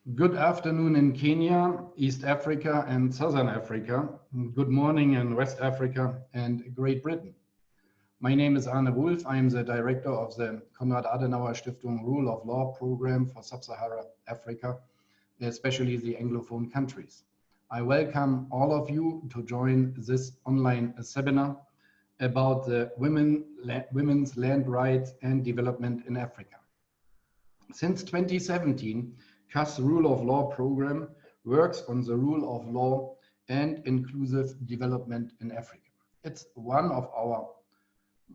Good afternoon in Kenya, East Africa and Southern Africa. Good morning in West Africa and Great Britain. My name is Arne Wulff. I am the director of the Konrad Adenauer Stiftung Rule of Law program for Sub-Saharan Africa, especially the Anglophone countries. I welcome all of you to join this online seminar about the women's land rights and development in Africa. Since 2017, CAS Rule of Law program works on the rule of law and inclusive development in Africa. It's one of our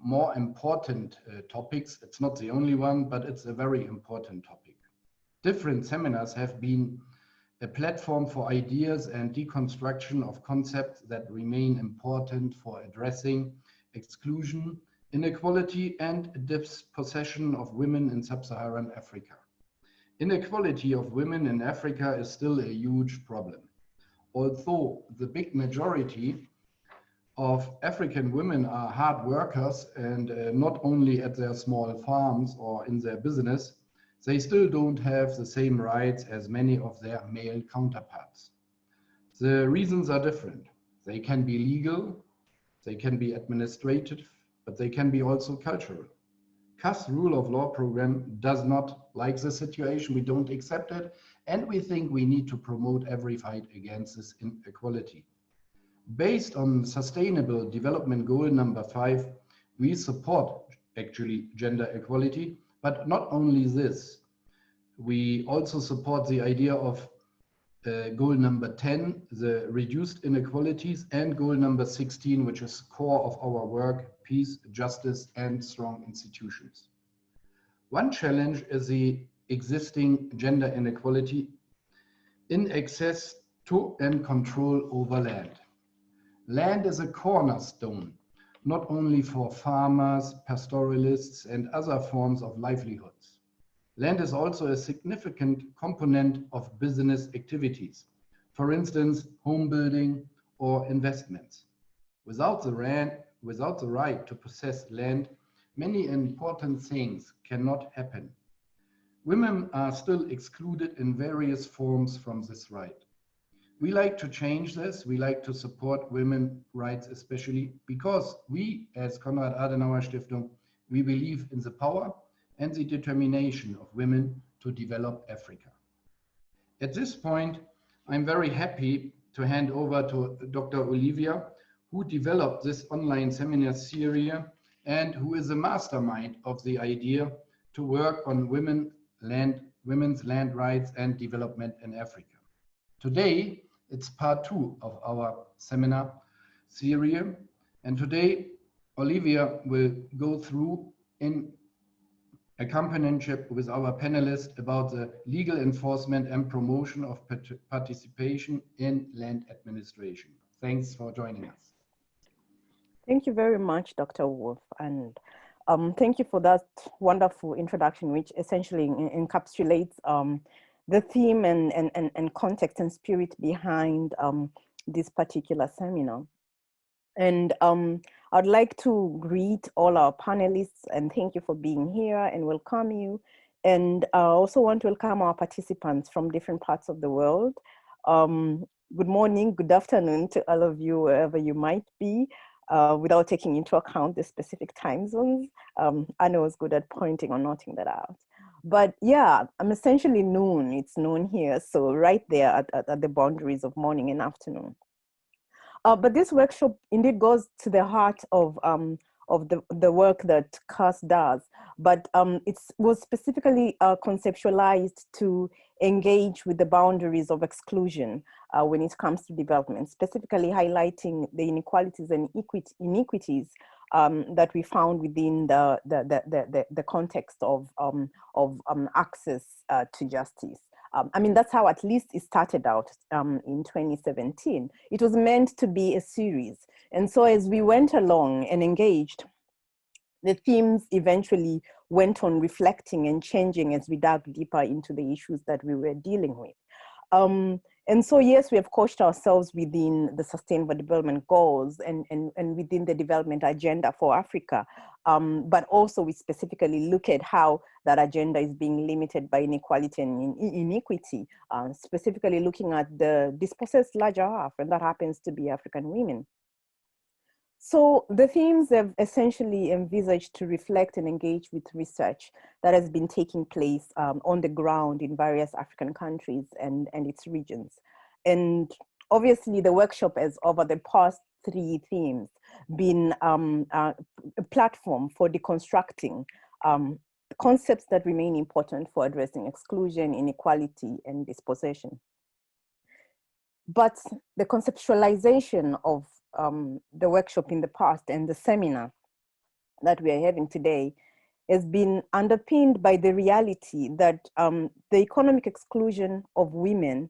more important topics. It's not the only one, but it's a very important topic. Different seminars have been a platform for ideas and deconstruction of concepts that remain important for addressing exclusion, inequality, and dispossession of women in sub-Saharan Africa. Inequality of women in Africa is still a huge problem. Although the big majority of African women are hard workers and not only at their small farms or in their business, they still don't have the same rights as many of their male counterparts. The reasons are different. They can be legal, they can be administrative, but they can be also cultural. CAS Rule of Law program does not like the situation. We don't accept it, and we think we need to promote every fight against this inequality. Based on Sustainable Development Goal number 5, we support actually gender equality, but not only this. We also support the idea of goal number 10, the reduced inequalities, and goal number 16, which is core of our work, peace, justice, and strong institutions. One challenge is the existing gender inequality in access to and control over land. Land is a cornerstone, not only for farmers, pastoralists, and other forms of livelihoods. Land is also a significant component of business activities, for instance, home building or investments. Without the right to possess land, many important things cannot happen. Women are still excluded in various forms from this right. We like to change this. We like to support women's rights, especially because we, as Konrad Adenauer Stiftung, we believe in the power and the determination of women to develop Africa. At this point, I'm very happy to hand over to Dr. Olivia, who developed this online seminar series and who is the mastermind of the idea to work on women's land rights and development in Africa. Today, it's part 2 of our seminar series, and today Olivia will go through in accompaniment with our panelists about the legal enforcement and promotion of participation in land administration. Thanks for joining us. Thank you very much, Dr. Wulff, and thank you for that wonderful introduction, which essentially encapsulates the theme and context and spirit behind this particular seminar. And I'd like to greet all our panelists and thank you for being here and welcome you. And I also want to welcome our participants from different parts of the world. Good morning, good afternoon to all of you, wherever you might be, without taking into account the specific time zones. Anna was good at pointing or noting that out. But yeah, I'm essentially noon, it's noon here, so right there at the boundaries of morning and afternoon. But this workshop indeed goes to the heart of the work that CAS does, but it was specifically conceptualized to engage with the boundaries of exclusion when it comes to development, specifically highlighting the inequalities and inequities that we found within the context of access to justice. I mean, that's how at least it started out in 2017. It was meant to be a series. And so as we went along and engaged, the themes eventually went on reflecting and changing as we dug deeper into the issues that we were dealing with. And so, yes, we have coached ourselves within the Sustainable Development Goals and within the development agenda for Africa. But also we specifically look at how that agenda is being limited by inequality and inequity, specifically looking at the dispossessed larger half, and that happens to be African women. So the themes have essentially envisaged to reflect and engage with research that has been taking place on the ground in various African countries and its regions. And obviously the workshop has, over the past 3 themes, been a platform for deconstructing concepts that remain important for addressing exclusion, inequality, and dispossession. But the conceptualization of the workshop in the past and the seminar that we are having today has been underpinned by the reality that the economic exclusion of women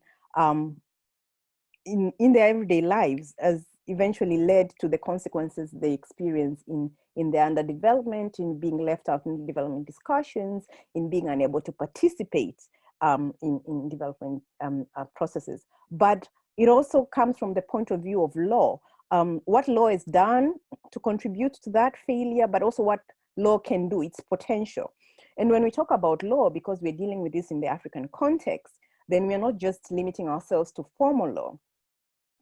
in their everyday lives has eventually led to the consequences they experience in their underdevelopment, in being left out in development discussions, in being unable to participate in development processes. But it also comes from the point of view of law. What law is done to contribute to that failure, but also what law can do, its potential. And when we talk about law, because we're dealing with this in the African context, then we're not just limiting ourselves to formal law,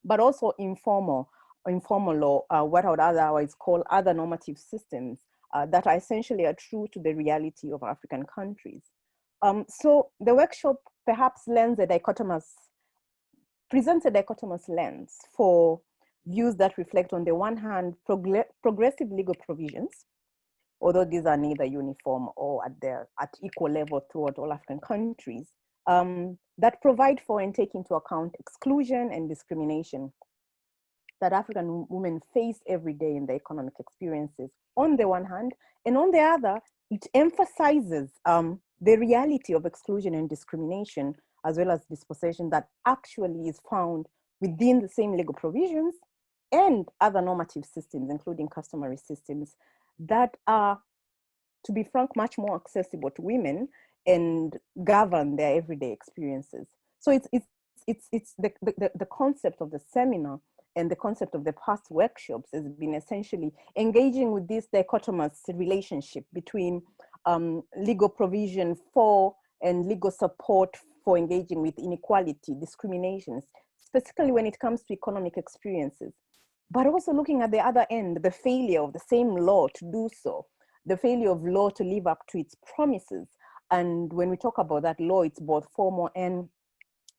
but also informal law, what I would otherwise call other normative systems that are essentially are true to the reality of African countries. So the workshop perhaps presents a dichotomous lens for views that reflect, on the one hand, progressive legal provisions, although these are neither uniform or at equal level throughout all African countries, that provide for and take into account exclusion and discrimination that African women face every day in their economic experiences, on the one hand, and on the other, it emphasizes the reality of exclusion and discrimination, as well as dispossession, that actually is found within the same legal provisions and other normative systems, including customary systems, that are, to be frank, much more accessible to women and govern their everyday experiences. So it's the concept of the seminar and the concept of the past workshops has been essentially engaging with this dichotomous relationship between legal provision for and legal support for engaging with inequality, discriminations, specifically when it comes to economic experiences, but also looking at the other end, the failure of the same law to do so, the failure of law to live up to its promises. And when we talk about that law, it's both formal and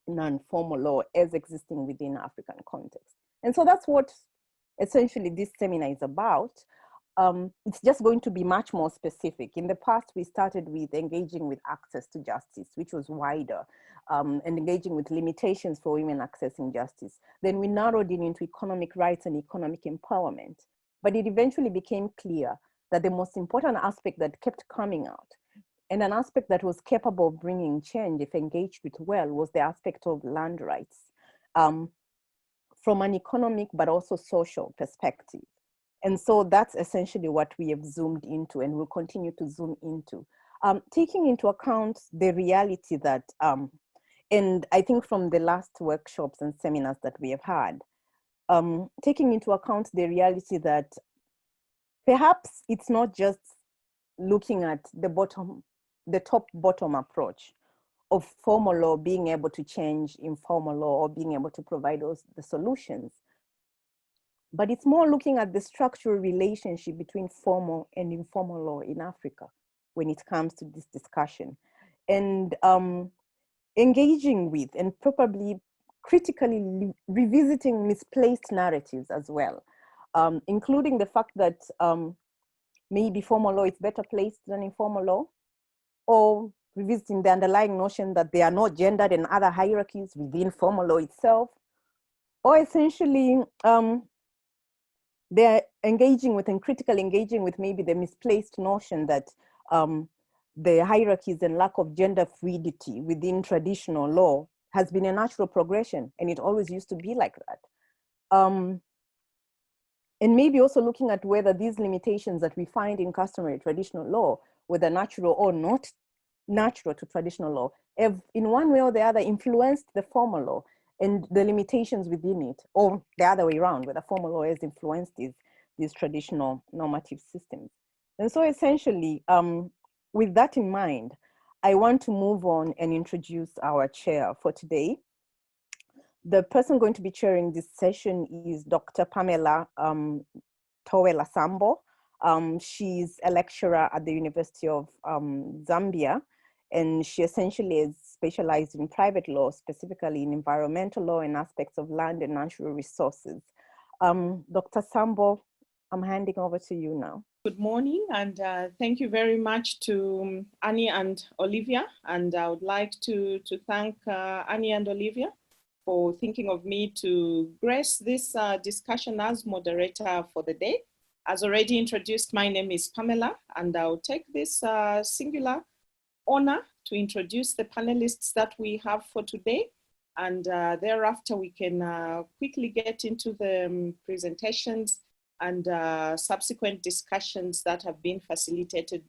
non-formal law as existing within African context. And so that's what essentially this seminar is about. It's just going to be much more specific. In the past, we started with engaging with access to justice, which was wider, and engaging with limitations for women accessing justice. Then we narrowed it into economic rights and economic empowerment. But it eventually became clear that the most important aspect that kept coming out, and an aspect that was capable of bringing change if engaged with well, was the aspect of land rights from an economic but also social perspective. And so that's essentially what we have zoomed into and will continue to zoom into. Taking into account the reality that, and I think from the last workshops and seminars that we have had, taking into account the reality that perhaps it's not just looking at the top-bottom approach of formal law being able to change informal law or being able to provide the solutions, but it's more looking at the structural relationship between formal and informal law in Africa when it comes to this discussion, and engaging with and probably critically revisiting misplaced narratives as well, including the fact that maybe formal law is better placed than informal law, or revisiting the underlying notion that there are no gendered and other hierarchies within formal law itself, or essentially they're engaging with and critically engaging with maybe the misplaced notion that the hierarchies and lack of gender fluidity within traditional law has been a natural progression, and it always used to be like that. And maybe also looking at whether these limitations that we find in customary traditional law, whether natural or not natural to traditional law, have in one way or the other influenced the formal law. and the limitations within it, or the other way around, whether formal law has influenced these traditional normative systems. And so essentially, with that in mind, I want to move on and introduce our chair for today. The person going to be chairing this session is Dr. Pamela Towela Sambo. She's a lecturer at the University of Zambia, and she essentially is specialized in private law, specifically in environmental law and aspects of land and natural resources. Dr. Sambo, I'm handing over to you now. Good morning, and thank you very much to Annie and Olivia. And I would like to thank Annie and Olivia for thinking of me to grace this discussion as moderator for the day. As already introduced, my name is Pamela, and I'll take this singular honor to introduce the panelists that we have for today. And thereafter, we can quickly get into the presentations and subsequent discussions that have been facilitated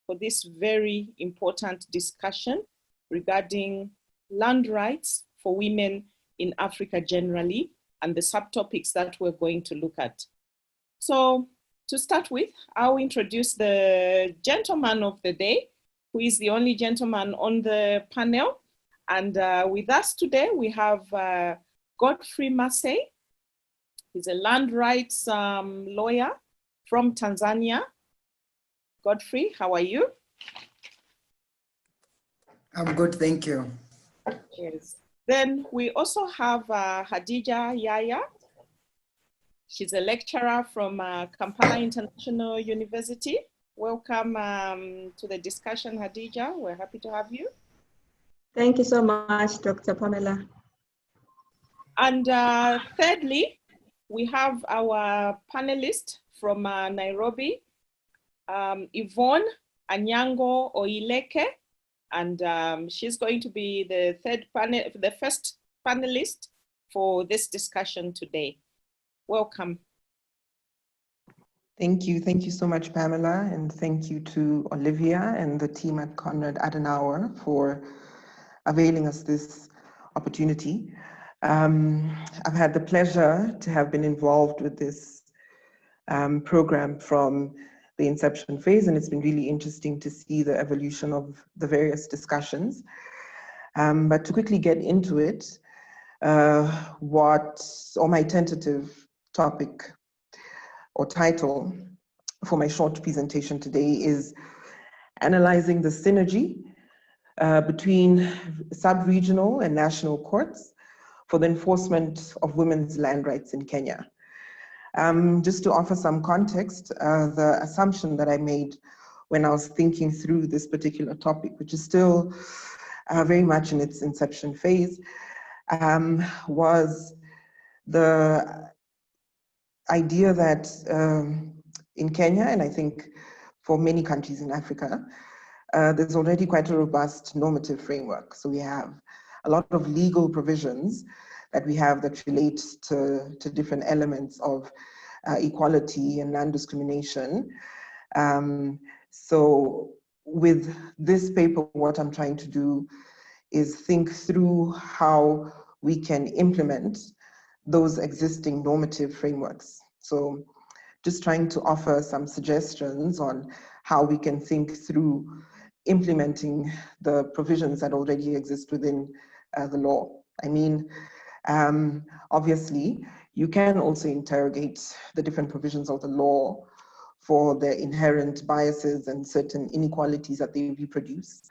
for this very important discussion regarding land rights for women in Africa generally, and the subtopics that we're going to look at. So to start with, I'll introduce the gentleman of the day, who is the only gentleman on the panel. And with us today, we have Godfrey Marseille. He's a land rights lawyer from Tanzania. Godfrey, how are you? I'm good, thank you. Yes. Then we also have Hadija Yaya. She's a lecturer from Kampala International University. Welcome to the discussion, Hadija. We're happy to have you. Thank you so much, Dr. Pamela. And thirdly, we have our panelist from Nairobi, Yvonne Anyango Oileke, and she's going to be the first panelist for this discussion today. Welcome. Thank you so much, Pamela, and thank you to Olivia and the team at Konrad Adenauer for availing us this opportunity. I've had the pleasure to have been involved with this program from the inception phase, and it's been really interesting to see the evolution of the various discussions. But to quickly get into it, my tentative topic or title for my short presentation today is analyzing the synergy between sub-regional and national courts for the enforcement of women's land rights in Kenya. Just to offer some context, the assumption that I made when I was thinking through this particular topic, which is still very much in its inception phase, was the idea that in Kenya, and I think for many countries in Africa, there's already quite a robust normative framework. So we have a lot of legal provisions that we have that relate to different elements of equality and non-discrimination. So with this paper, what I'm trying to do is think through how we can implement those existing normative frameworks. So just trying to offer some suggestions on how we can think through implementing the provisions that already exist within the law. I mean, obviously, you can also interrogate the different provisions of the law for their inherent biases and certain inequalities that they reproduce.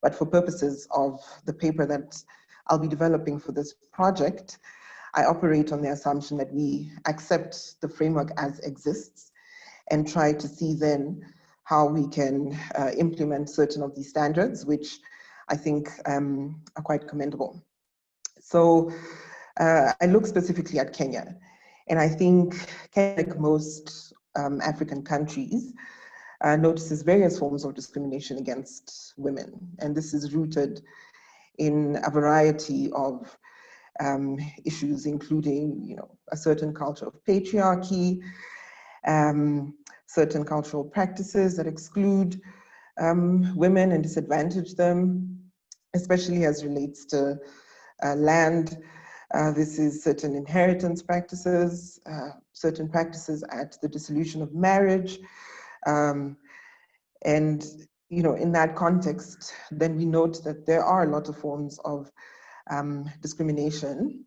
But for purposes of the paper that I'll be developing for this project, I operate on the assumption that we accept the framework as exists and try to see then how we can implement certain of these standards, which I think are quite commendable. So I look specifically at Kenya, and I think Kenya, like most African countries, notices various forms of discrimination against women. And this is rooted in a variety of issues, including, a certain culture of patriarchy, certain cultural practices that exclude women and disadvantage them, especially as relates to land, This is certain inheritance practices, certain practices at the dissolution of marriage. And in that context, then we note that there are a lot of forms of discrimination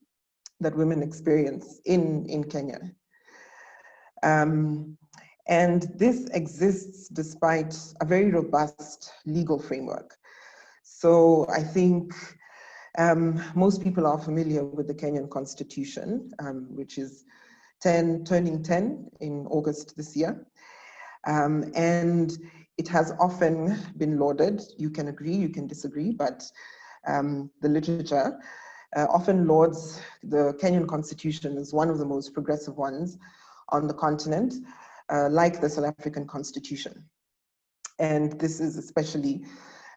that women experience in Kenya. And this exists despite a very robust legal framework. So I think most people are familiar with the Kenyan Constitution, which is turning 10 in August this year. And it has often been lauded. You can agree, you can disagree, but the literature often lauds the Kenyan Constitution as one of the most progressive ones on the continent, like the South African Constitution. And this is especially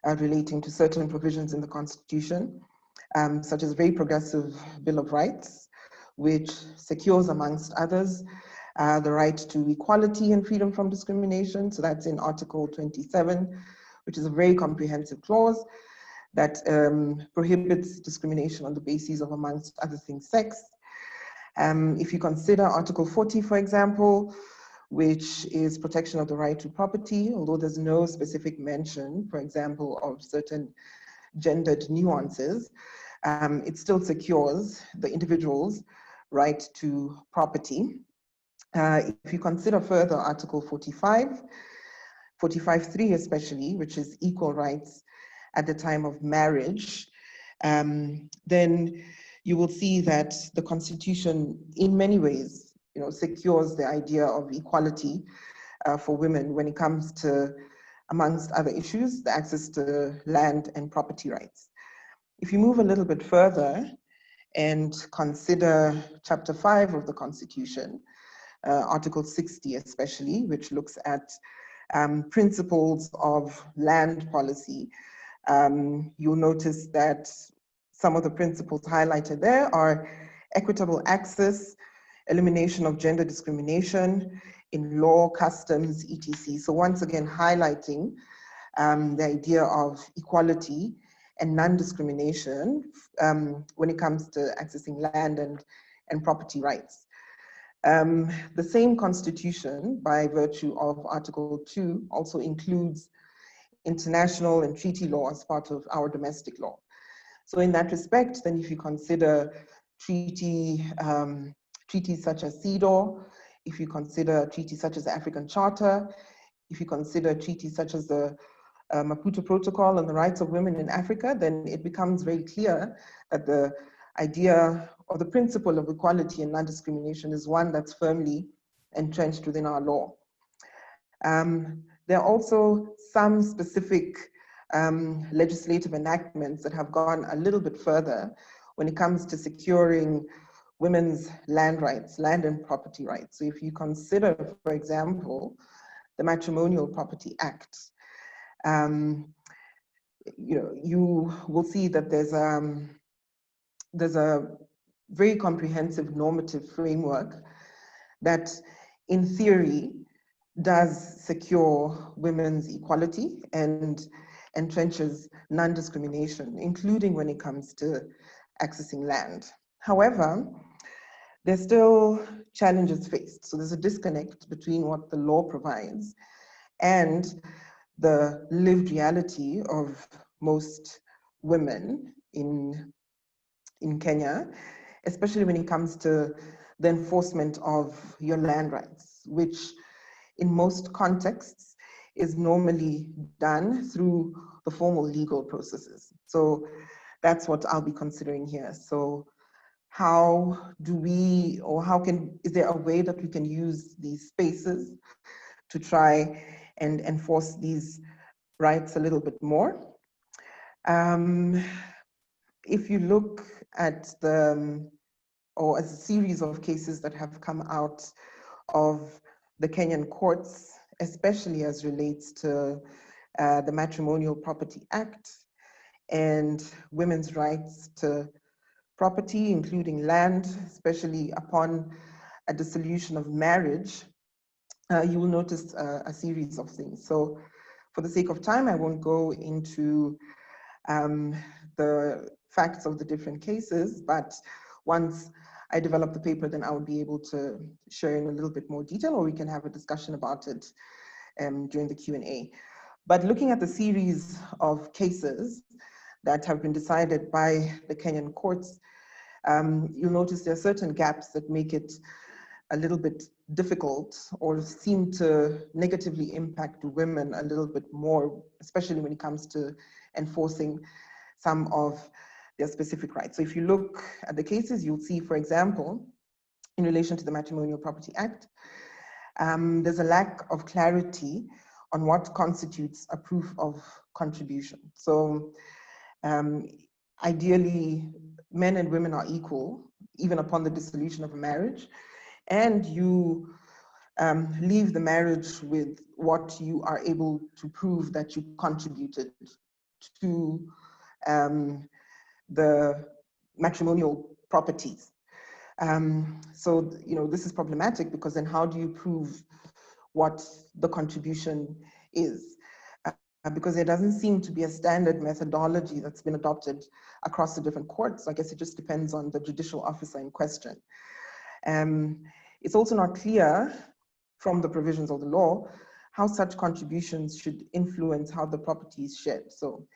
relating to certain provisions in the Constitution, such as a very progressive Bill of Rights, which secures, amongst others, the right to equality and freedom from discrimination. So that's in Article 27, which is a very comprehensive clause that prohibits discrimination on the basis of, amongst other things, sex. If you consider Article 40, for example, which is protection of the right to property, although there's no specific mention, for example, of certain gendered nuances, it still secures the individual's right to property. If you consider further Article 45, 45.3 especially, which is equal rights at the time of marriage, then you will see that the Constitution in many ways secures the idea of equality for women when it comes to, amongst other issues, the access to land and property rights. If you move a little bit further and consider Chapter 5 of the Constitution, Article 60 especially, which looks at principles of land policy, you'll notice that some of the principles highlighted there are equitable access, elimination of gender discrimination in law, customs, etc. So once again, highlighting the idea of equality and non-discrimination when it comes to accessing land and property rights. The same Constitution, by virtue of Article 2, also includes international and treaty law as part of our domestic law. So in that respect, then if you consider treaties such as CEDAW, if you consider treaties such as the African Charter, if you consider treaties such as the Maputo Protocol on the rights of women in Africa, then it becomes very clear that the idea or the principle of equality and non-discrimination is one that's firmly entrenched within our law. There are also some specific legislative enactments that have gone a little bit further when it comes to securing women's land rights, land and property rights. So if you consider, for example, the Matrimonial Property Act, you will see that there's a very comprehensive normative framework that, in theory, does secure women's equality and entrenches non-discrimination, including when it comes to accessing land. However, there's still challenges faced. So there's a disconnect between what the law provides and the lived reality of most women in Kenya, especially when it comes to the enforcement of your land rights, which in most contexts is normally done through the formal legal processes. So that's what I'll be considering here. So how do we, or is there a way that we can use these spaces to try and enforce these rights a little bit more? If you look at or as a series of cases that have come out of the Kenyan courts, especially as relates to the Matrimonial Property Act and women's rights to property, including land, especially upon a dissolution of marriage, you will notice a series of things. So for the sake of time, I won't go into the facts of the different cases, but once I develop the paper, then I would be able to share in a little bit more detail, or we can have a discussion about it during the Q&A. But looking at the series of cases that have been decided by the Kenyan courts, you'll notice there are certain gaps that make it a little bit difficult or seem to negatively impact women a little bit more, especially when it comes to enforcing some of their specific rights. So if you look at the cases, you'll see, for example, in relation to the Matrimonial Property Act, there's a lack of clarity on what constitutes a proof of contribution. So ideally, men and women are equal, even upon the dissolution of a marriage, and you leave the marriage with what you are able to prove that you contributed to the matrimonial properties. So, this is problematic, because then how do you prove what the contribution is? Because there doesn't seem to be a standard methodology that's been adopted across the different courts. I guess it just depends on the judicial officer in question. It's also not clear from the provisions of the law how such contributions should influence how the property is shared. So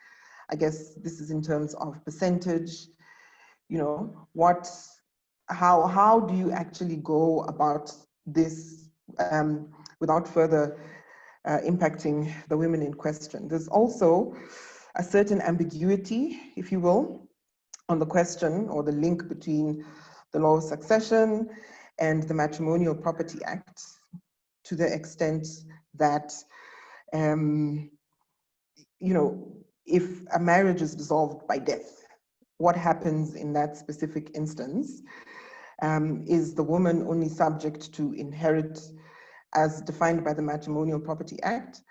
I guess this is in terms of percentage, how do you actually go about this without further impacting the women in question? There's also a certain ambiguity, if you will, on the question or the link between the law of succession and the Matrimonial Property Act, to the extent that, if a marriage is dissolved by death, what happens in that specific instance? Is the woman only subject to inherit as defined by the Matrimonial Property Act,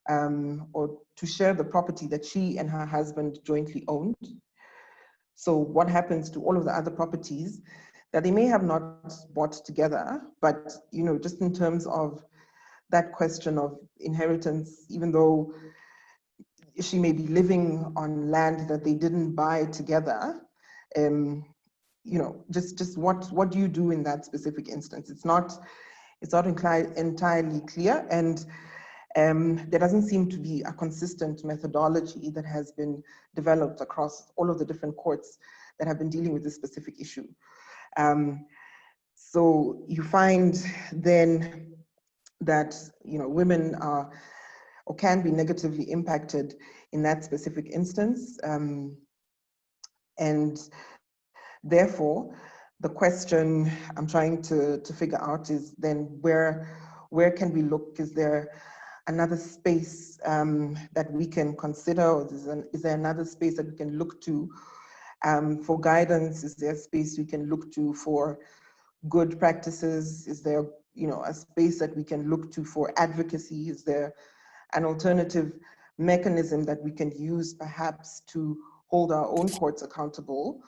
or to share the property that she and her husband jointly owned? So what happens to all of the other properties that they may have not bought together, but just in terms of that question of inheritance, even though she may be living on land that they didn't buy together, just what do you do in that specific instance? It's not entirely clear, and there doesn't seem to be a consistent methodology that has been developed across all of the different courts that have been dealing with this specific issue. So you find then that women are or can be negatively impacted in that specific instance, and therefore the question I'm trying to figure out is then where can we look? Is there another space that we can consider, or is there another space that we can look to for guidance? Is there a space we can look to for good practices? Is there a space that we can look to for advocacy? Is there an alternative mechanism that we can use perhaps to hold our own courts accountable,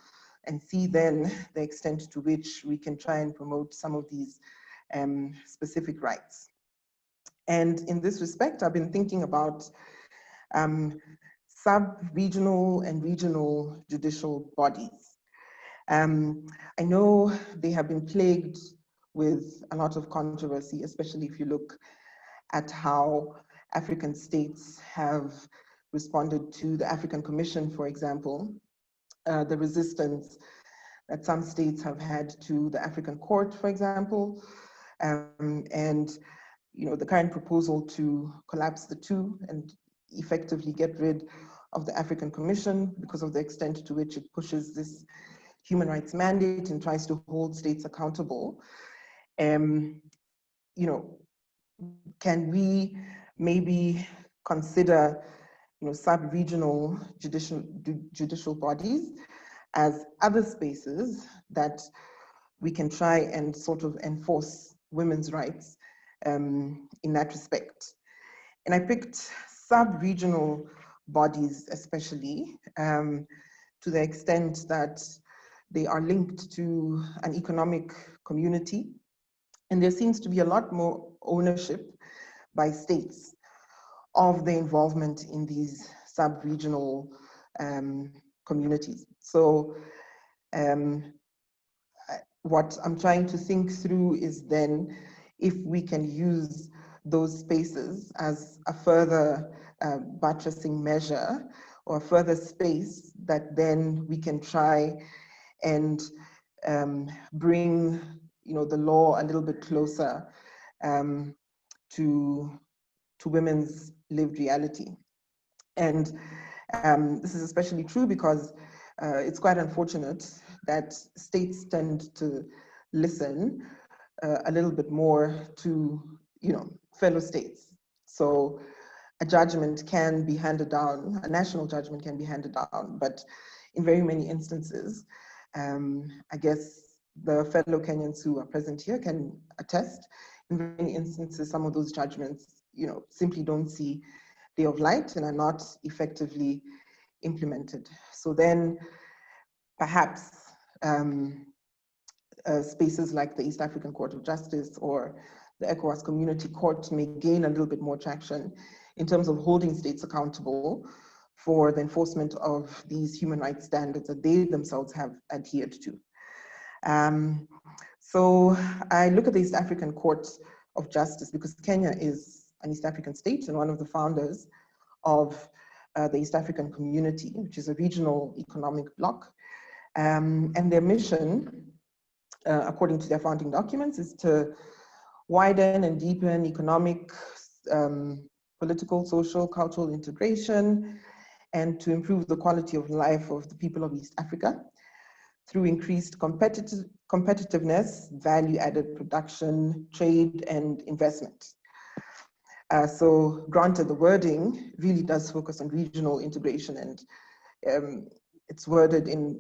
and see then the extent to which we can try and promote some of these specific rights? And in this respect, I've been thinking about sub-regional and regional judicial bodies. I know they have been plagued with a lot of controversy, especially if you look at how African states have responded to the African Commission, for example, the resistance that some states have had to the African Court, for example, and the current proposal to collapse the two and effectively get rid of the African Commission because of the extent to which it pushes this human rights mandate and tries to hold states accountable. Can we maybe consider sub-regional judicial bodies as other spaces that we can try and sort of enforce women's rights in that respect? And I picked sub-regional bodies especially to the extent that they are linked to an economic community, and there seems to be a lot more ownership by states of the involvement in these sub-regional communities. So what I'm trying to think through is then if we can use those spaces as a further buttressing measure or a further space that then we can try and bring, the law a little bit closer to women's lived reality. And this is especially true because it's quite unfortunate that states tend to listen a little bit more to, fellow states. So a judgment can be handed down, a national judgment can be handed down, but in very many instances, I guess the fellow Kenyans who are present here can attest, in many instances, some of those judgments, simply don't see day of light and are not effectively implemented. So then perhaps spaces like the East African Court of Justice or the ECOWAS Community Court may gain a little bit more traction in terms of holding states accountable for the enforcement of these human rights standards that they themselves have adhered to. So I look at the East African Court of Justice because Kenya is an East African state and one of the founders of the East African Community, which is a regional economic bloc. And their mission, according to their founding documents, is to widen and deepen economic, political, social, cultural integration, and to improve the quality of life of the people of East Africa through increased competitiveness, value-added production, trade, and investment. So granted, the wording really does focus on regional integration, and it's worded in,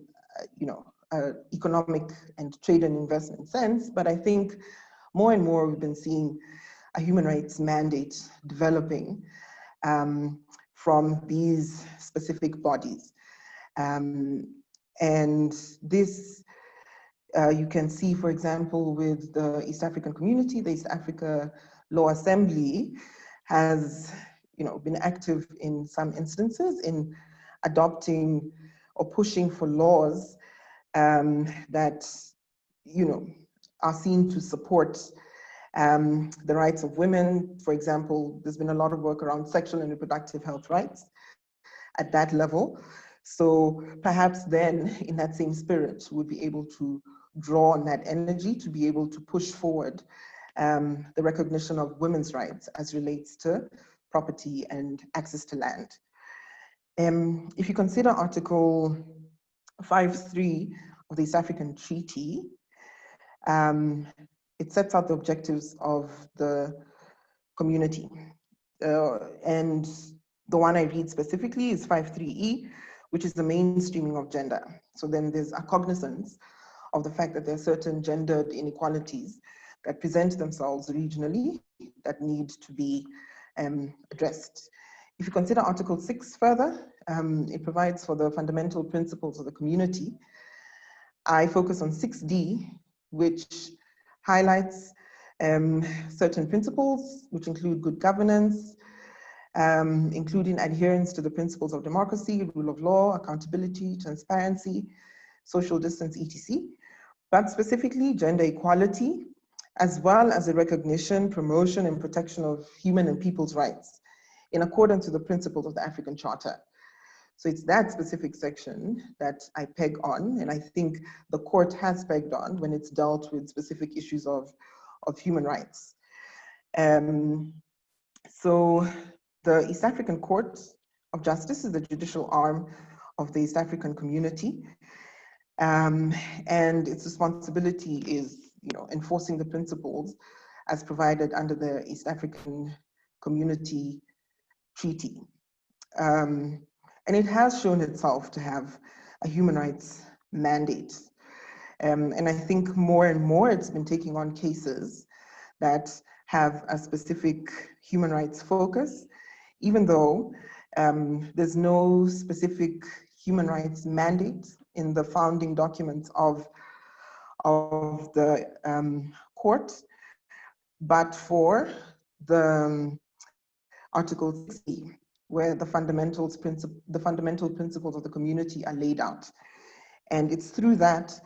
economic and trade and investment sense, but I think more and more we've been seeing a human rights mandate developing from these specific bodies. And this, you can see, for example, with the East African Community, the East Africa Law Assembly has, been active in some instances in adopting or pushing for laws that, are seen to support the rights of women. For example, there's been a lot of work around sexual and reproductive health rights at that level. So perhaps then, in that same spirit, we'll be able to draw on that energy to be able to push forward the recognition of women's rights as relates to property and access to land. If you consider Article 5.3 of the East African Treaty, it sets out the objectives of the community. And the one I read specifically is 5.3e, which is the mainstreaming of gender. So then there's a cognizance of the fact that there are certain gendered inequalities that present themselves regionally that need to be addressed. If you consider Article 6 further, it provides for the fundamental principles of the community. I focus on 6D, which highlights certain principles, which include good governance, including adherence to the principles of democracy, rule of law, accountability, transparency, social distance, etc. But specifically gender equality, as well as the recognition, promotion, and protection of human and people's rights in accordance with the principles of the African Charter. So it's that specific section that I peg on, and I think the court has pegged on when it's dealt with specific issues of human rights. So the East African Court of Justice is the judicial arm of the East African Community, and its responsibility is, enforcing the principles as provided under the East African Community Treaty. And it has shown itself to have a human rights mandate. And I think more and more it's been taking on cases that have a specific human rights focus, even though there's no specific human rights mandate in the founding documents of the court, but for the Article 60, where the fundamental principles of the community are laid out. And it's through that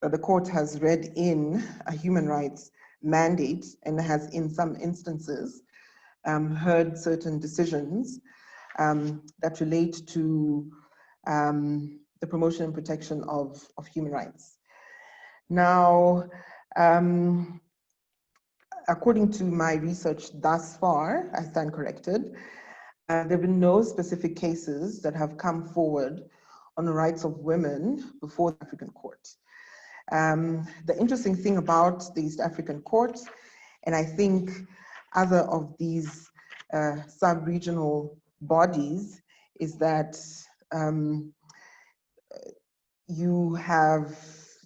that the court has read in a human rights mandate and has in some instances heard certain decisions that relate to the promotion and protection of human rights. Now, according to my research thus far, I stand corrected, there have been no specific cases that have come forward on the rights of women before the African court. The interesting thing about the East African court, and I think other of these sub-regional bodies, is that you have,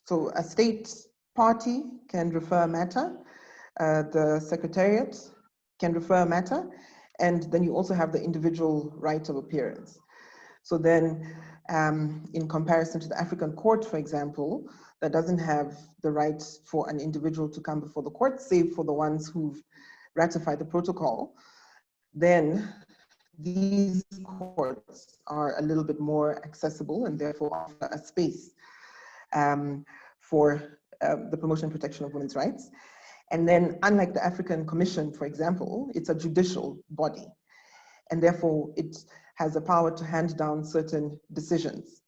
so a state party can refer a matter, the secretariat can refer a matter, and then you also have the individual right of appearance. So then, in comparison to the African court, for example, that doesn't have the right for an individual to come before the court, save for the ones who've ratified the protocol, then these courts are a little bit more accessible and therefore offer a space for the promotion and protection of women's rights. And then, unlike the African Commission, for example, it's a judicial body, and therefore it has the power to hand down certain decisions,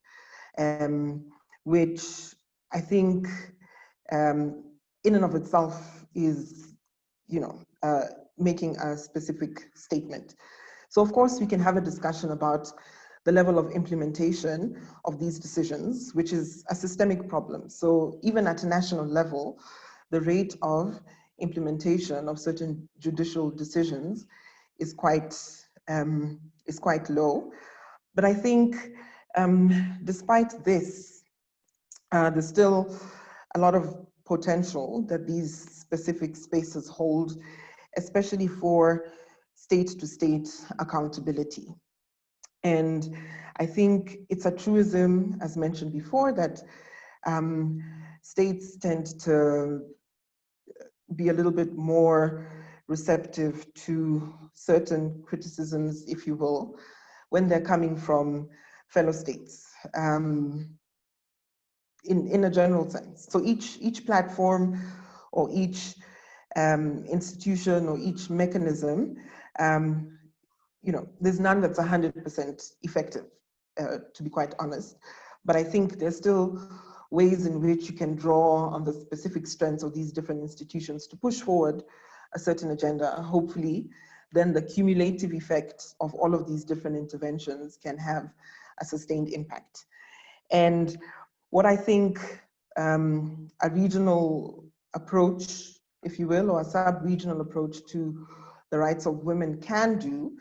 which I think in and of itself is, making a specific statement. So of course we can have a discussion about the level of implementation of these decisions, which is a systemic problem. So even at a national level, the rate of implementation of certain judicial decisions is quite low. But I think despite this, there's still a lot of potential that these specific spaces hold, especially for state-to-state accountability. And I think it's a truism, as mentioned before, that states tend to be a little bit more receptive to certain criticisms, if you will, when they're coming from fellow states, in a general sense. So each platform or each institution or each mechanism, there's none that's 100% effective, to be quite honest. But I think there's still ways in which you can draw on the specific strengths of these different institutions to push forward a certain agenda. Hopefully, then the cumulative effect of all of these different interventions can have a sustained impact. And what I think a regional approach, if you will, or a sub-regional approach to the rights of women can do,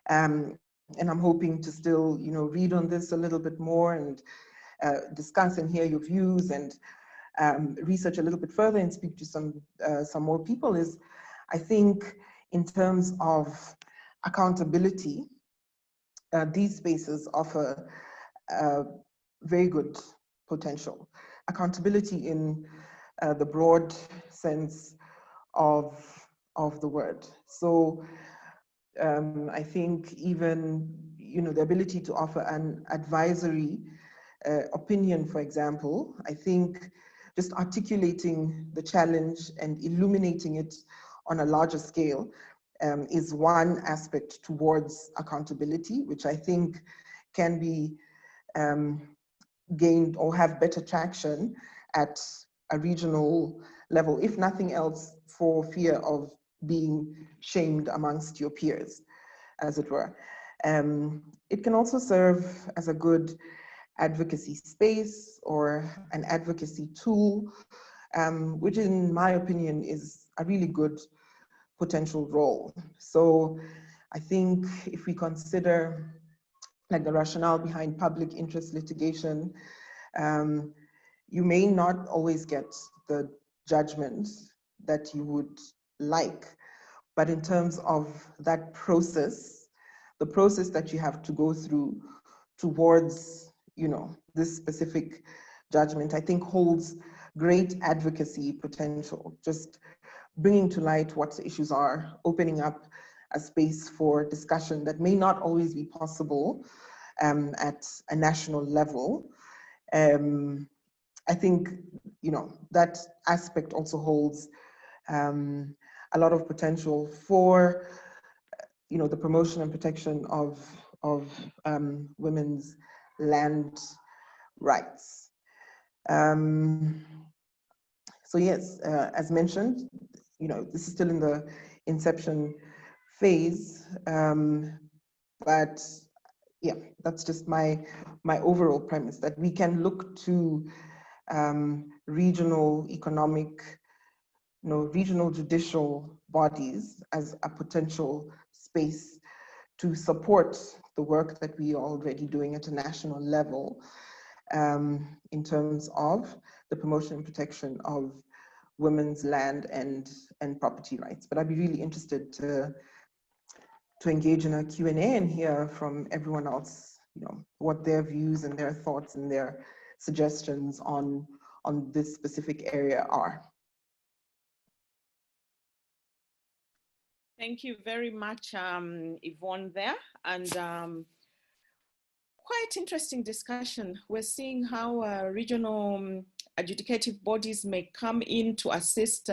and I'm hoping to still, read on this a little bit more and discuss and hear your views and research a little bit further and speak to some more people, is I think in terms of accountability, these spaces offer very good potential. Accountability in the broad sense of the word. So I think even, the ability to offer an advisory opinion, for example, I think just articulating the challenge and illuminating it on a larger scale is one aspect towards accountability, which I think can be gained or have better traction at a regional level, if nothing else, for fear of being shamed amongst your peers, as it were. It can also serve as a good advocacy space or an advocacy tool, which in my opinion is a really good potential role. So I think if we consider like the rationale behind public interest litigation, you may not always get the judgment that you would like, but in terms of that process, the process that you have to go through towards, this specific judgment, I think holds great advocacy potential, just bringing to light what the issues are, opening up a space for discussion that may not always be possible at a national level. I think, that aspect also holds a lot of potential for, the promotion and protection of women's land rights. So yes, as mentioned, this is still in the inception phase, but yeah, that's just my overall premise, that we can look to regional economic, regional judicial bodies as a potential space to support the work that we are already doing at a national level in terms of the promotion and protection of women's land and property rights. But I'd be really interested to engage in a Q&A and hear from everyone else, what their views and their thoughts and their suggestions on this specific area are. Thank you very much, Yvonne there. And quite interesting discussion. We're seeing how regional adjudicative bodies may come in to assist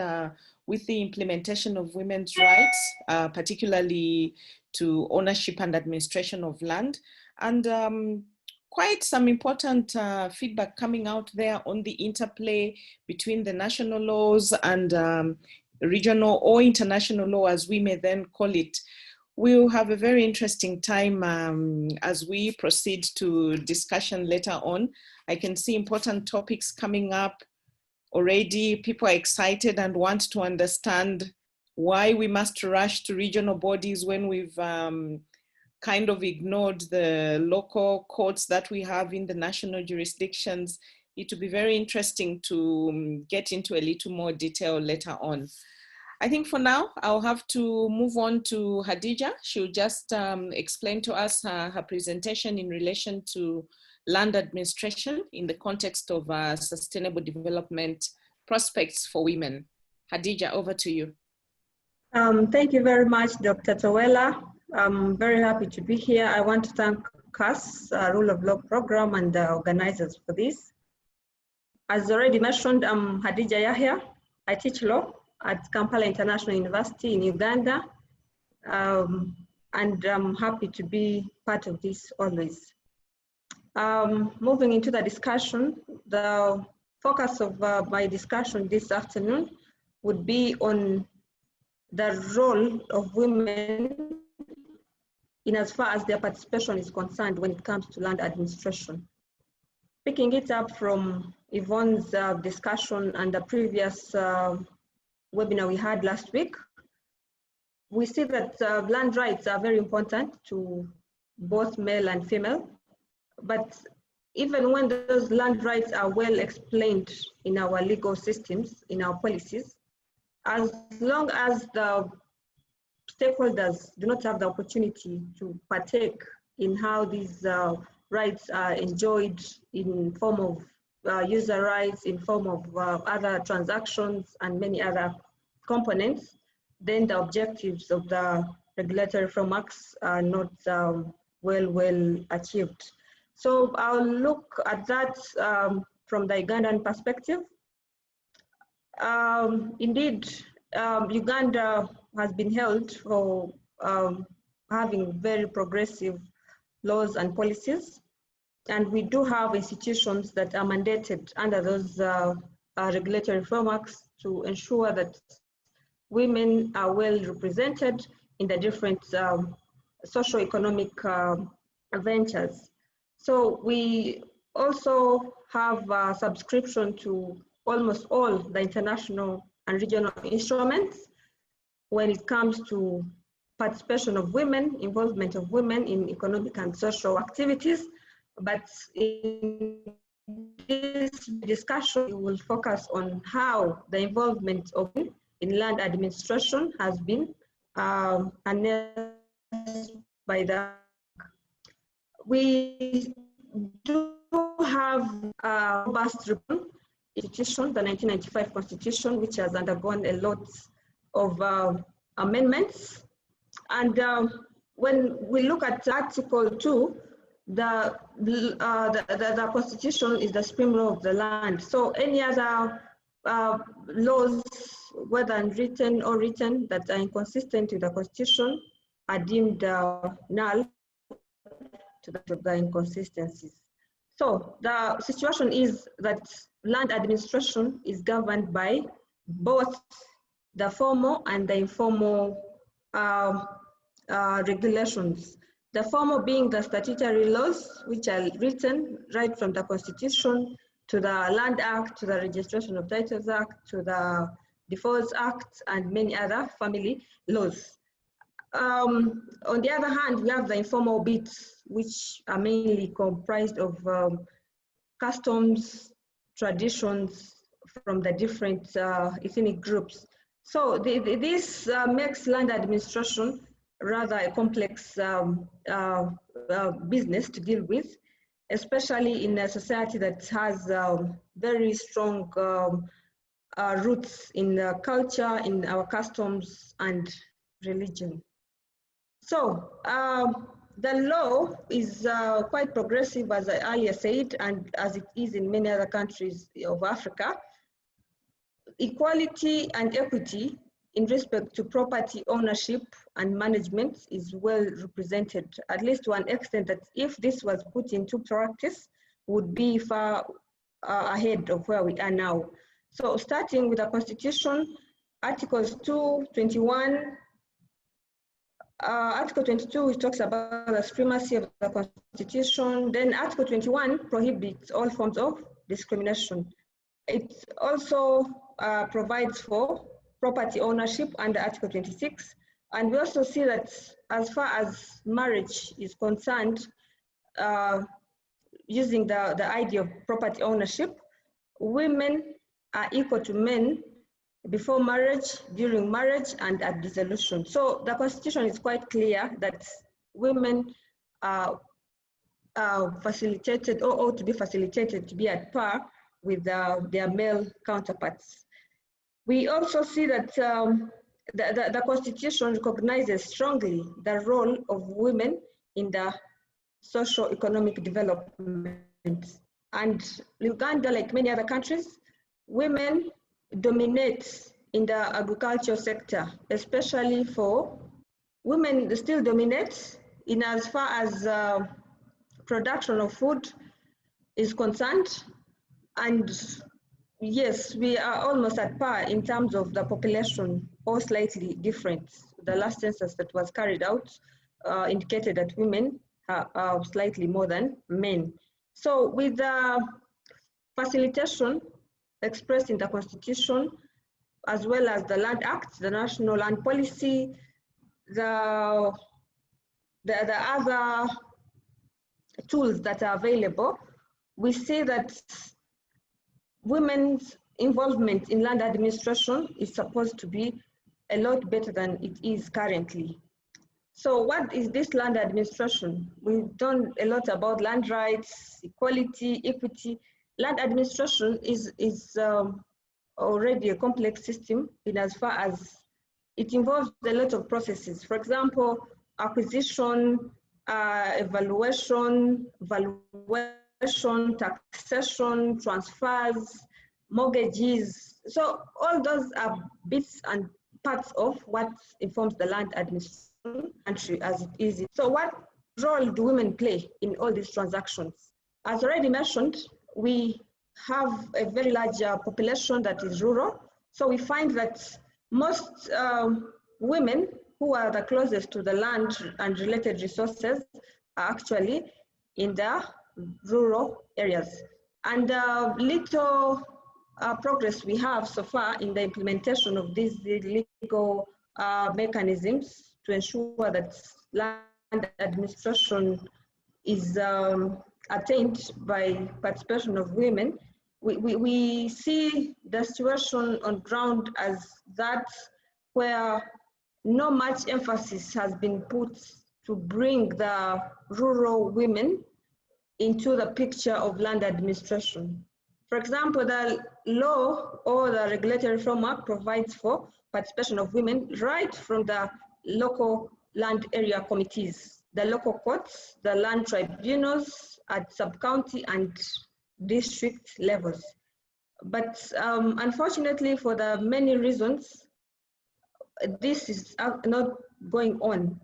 with the implementation of women's rights, particularly to ownership and administration of land. And quite some important feedback coming out there on the interplay between the national laws and regional or international law, as we may then call it. We'll have a very interesting time as we proceed to discussion later on. I can see important topics coming up already. People are excited and want to understand why we must rush to regional bodies when we've kind of ignored the local courts that we have in the national jurisdictions. It will be very interesting to get into a little more detail later on. I think for now, I'll have to move on to Hadija. She'll just explain to us her presentation in relation to land administration in the context of sustainable development prospects for women. Hadija, over to you. Thank you very much, Dr. Tawela. I'm very happy to be here. I want to thank CAS, Rule of Law Program, and the organizers for this. As already mentioned, I'm Hadija Yahya. I teach law at Kampala International University in Uganda, and I'm happy to be part of this always. Moving into the discussion, the focus of my discussion this afternoon would be on the role of women in as far as their participation is concerned when it comes to land administration. Picking it up from Yvonne's discussion and the previous webinar we had last week, we see that land rights are very important to both male and female, but even when those land rights are well explained in our legal systems, in our policies, as long as the stakeholders do not have the opportunity to partake in how these rights are enjoyed in form of user rights, in form of other transactions and many other components, then the objectives of the regulatory frameworks are not well achieved. So I'll look at that from the Ugandan perspective. Indeed, Uganda has been held for having very progressive laws and policies, and we do have institutions that are mandated under those regulatory frameworks to ensure that women are well represented in the different socio-economic ventures. So we also have a subscription to almost all the international and regional instruments when it comes to participation of women, involvement of women in economic and social activities. But in this discussion, we will focus on how the involvement of women in land administration has been announced by the. We do have a robust institution, the 1995 Constitution, which has undergone a lot of amendments. And when we look at Article 2, the Constitution is the supreme law of the land. So any other laws, whether unwritten or written, that are inconsistent with the Constitution are deemed null to the inconsistencies. So the situation is that land administration is governed by both the formal and the informal regulations. The formal being the statutory laws, which are written right from the Constitution to the Land Act, to the Registration of Titles Act, to the Divorce Act, and many other family laws. On the other hand, we have the informal bits, which are mainly comprised of customs, traditions from the different ethnic groups. So this makes land administration rather a complex business to deal with, especially in a society that has very strong roots in the culture, in our customs and religion. So the law is quite progressive, as I earlier said, and as it is in many other countries of Africa. Equality and equity in respect to property ownership and management is well represented, at least to an extent that if this was put into practice, would be far ahead of where we are now. So starting with the Constitution, Articles 2, 21, Article 22, which talks about the supremacy of the Constitution. Then Article 21 prohibits all forms of discrimination. It also provides for property ownership under Article 26. And we also see that as far as marriage is concerned, using the idea of property ownership, women are equal to men before marriage, during marriage, and at dissolution. So the Constitution is quite clear that women are facilitated or ought to be facilitated to be at par with their male counterparts. We also see that the Constitution recognizes strongly the role of women in the socio-economic development. And Uganda, like many other countries, women dominate in the agricultural sector, especially for women still dominate in as far as production of food is concerned. And yes, we are almost at par in terms of the population, or slightly different. The last census that was carried out indicated that women are slightly more than men. So with the facilitation expressed in the Constitution, as well as the Land Act, the National Land Policy, the other tools that are available, we see that women's involvement in land administration is supposed to be a lot better than it is currently. So what is this land administration? We've done a lot about land rights, equality, equity. Land administration is already a complex system in as far as it involves a lot of processes. For example, acquisition, evaluation, valuation, taxation, transfers, mortgages. So all those are bits and parts of what informs the land administration country as it is. So what role do women play in all these transactions? As already mentioned, we have a very large population that is rural. So we find that most women who are the closest to the land and related resources are actually in the rural areas. And little progress we have so far in the implementation of these legal mechanisms to ensure that land administration is attained by participation of women. We see the situation on ground as that where not much emphasis has been put to bring the rural women into the picture of land administration. For example, the law or the regulatory framework provides for participation of women right from the local land area committees. the local courts, the land tribunals at sub-county and district levels. But unfortunately, for the many reasons, this is not going on.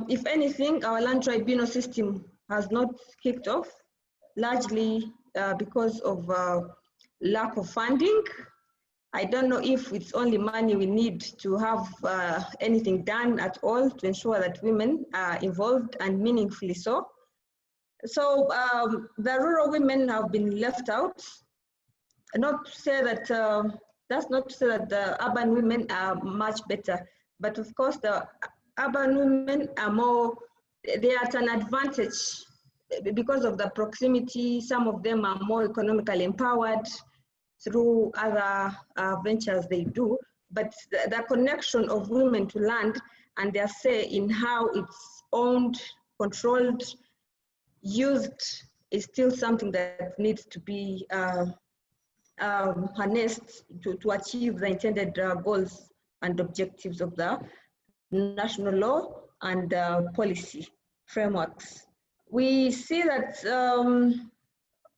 If anything, our land tribunal system has not kicked off, largely because of lack of funding. I don't know if it's only money we need to have anything done at all to ensure that women are involved and meaningfully so. So the rural women have been left out. Not to say that, that's not to say that the urban women are much better, but of course the urban women are more, they are at an advantage because of the proximity. Some of them are more economically empowered through other ventures they do, but the connection of women to land and their say in how it's owned, controlled, used is still something that needs to be harnessed to achieve the intended goals and objectives of the national law and policy frameworks. We see that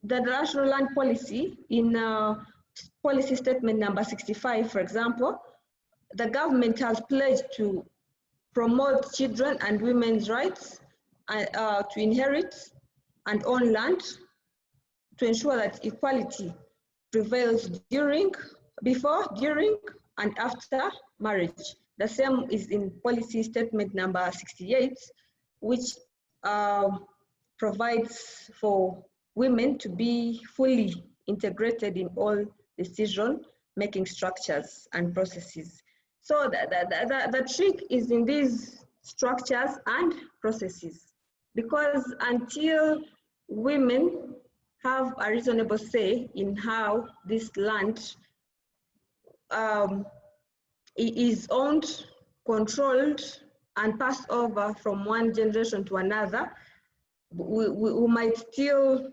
the national land policy in policy statement number 65, for example, the government has pledged to promote children and women's rights to inherit and own land, to ensure that equality prevails before, during, and after marriage. The same is in policy statement number 68, which provides for women to be fully integrated in all decision-making structures and processes. So the trick is in these structures and processes, because until women have a reasonable say in how this land is owned, controlled, and passed over from one generation to another, we might still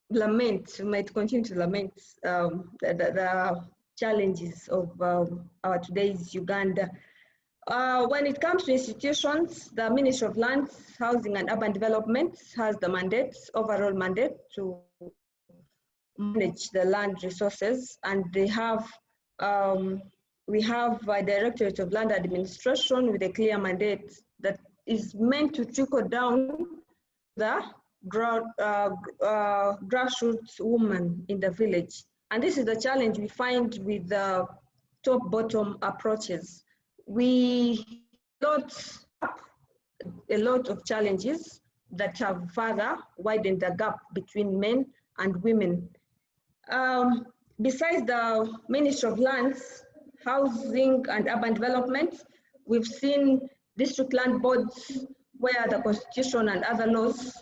lament, we might continue to lament the challenges of our today's Uganda. When it comes to institutions, the Ministry of Lands, Housing and Urban Development has the mandate, overall mandate, to manage the land resources, and they have, we have a Directorate of Land Administration with a clear mandate that is meant to trickle down the grassroots woman in the village. And this is the challenge we find with the top-bottom approaches. We got a lot of challenges that have further widened the gap between men and women. Besides the Ministry of Lands, Housing and Urban Development, we've seen district land boards where the Constitution and other laws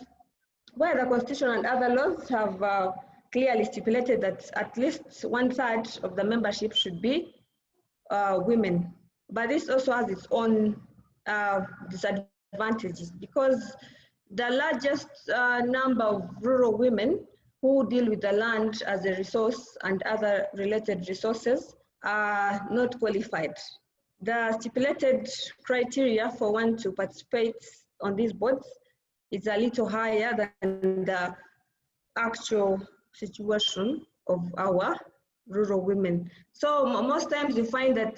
have clearly stipulated that at least 1/3 of the membership should be women. But this also has its own disadvantages, because the largest number of rural women who deal with the land as a resource and other related resources are not qualified. The stipulated criteria for one to participate on these boards is a little higher than the actual situation of our rural women. So most times you find that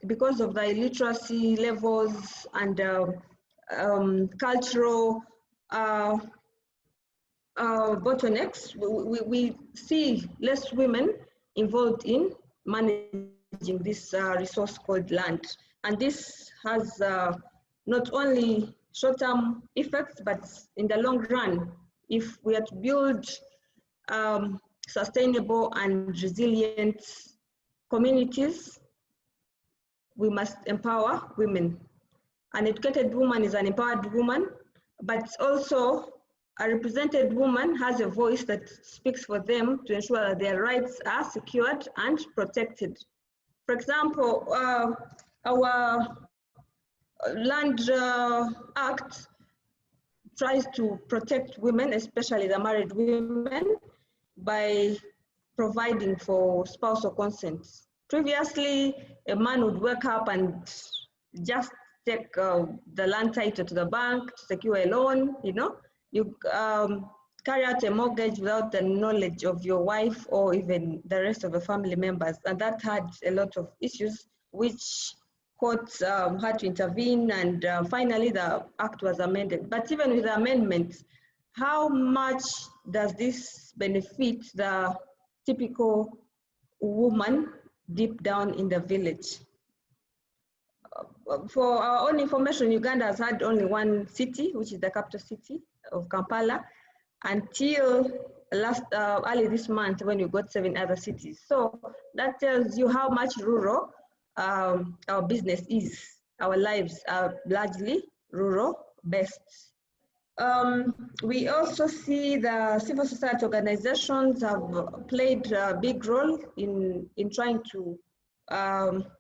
because of the illiteracy levels and cultural bottlenecks, we see less women involved in managing this resource called land. And this has not only short-term effects, but in the long run, if we are to build sustainable and resilient communities, we must empower women. An educated woman is an empowered woman, but also a represented woman has a voice that speaks for them to ensure that their rights are secured and protected. For example, our Land Act tries to protect women, especially the married women, by providing for spousal consent. Previously, a man would wake up and just take the land title to the bank to secure a loan, you know. You carry out a mortgage without the knowledge of your wife or even the rest of the family members. And that had a lot of issues, which courts had to intervene, and finally the act was amended. But even with the amendment, how much does this benefit the typical woman deep down in the village? For our own information, Uganda has had only one city, which is the capital city of Kampala, until early this month when we got 7 other cities. So that tells you how much rural our business is. Our lives are largely rural based. We also see the civil society organizations have played a big role in trying to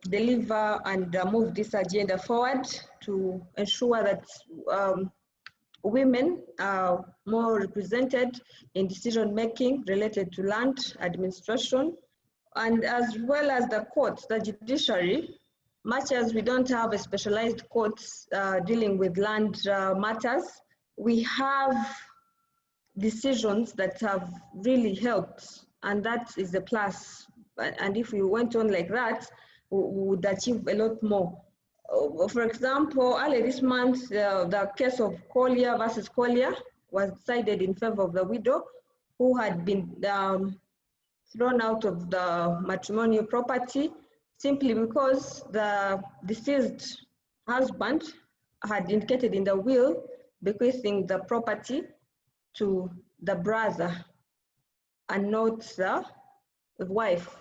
deliver and move this agenda forward to ensure that women are more represented in decision making related to land administration, and as well as the courts, the judiciary. Much as we don't have a specialized courts dealing with land matters, we have decisions that have really helped, and that is a plus. And if we went on like that, we would achieve a lot more. For example, earlier this month, the case of Collier versus Collier was decided in favor of the widow who had been thrown out of the matrimonial property simply because the deceased husband had indicated in the will bequeathing the property to the brother and not the wife.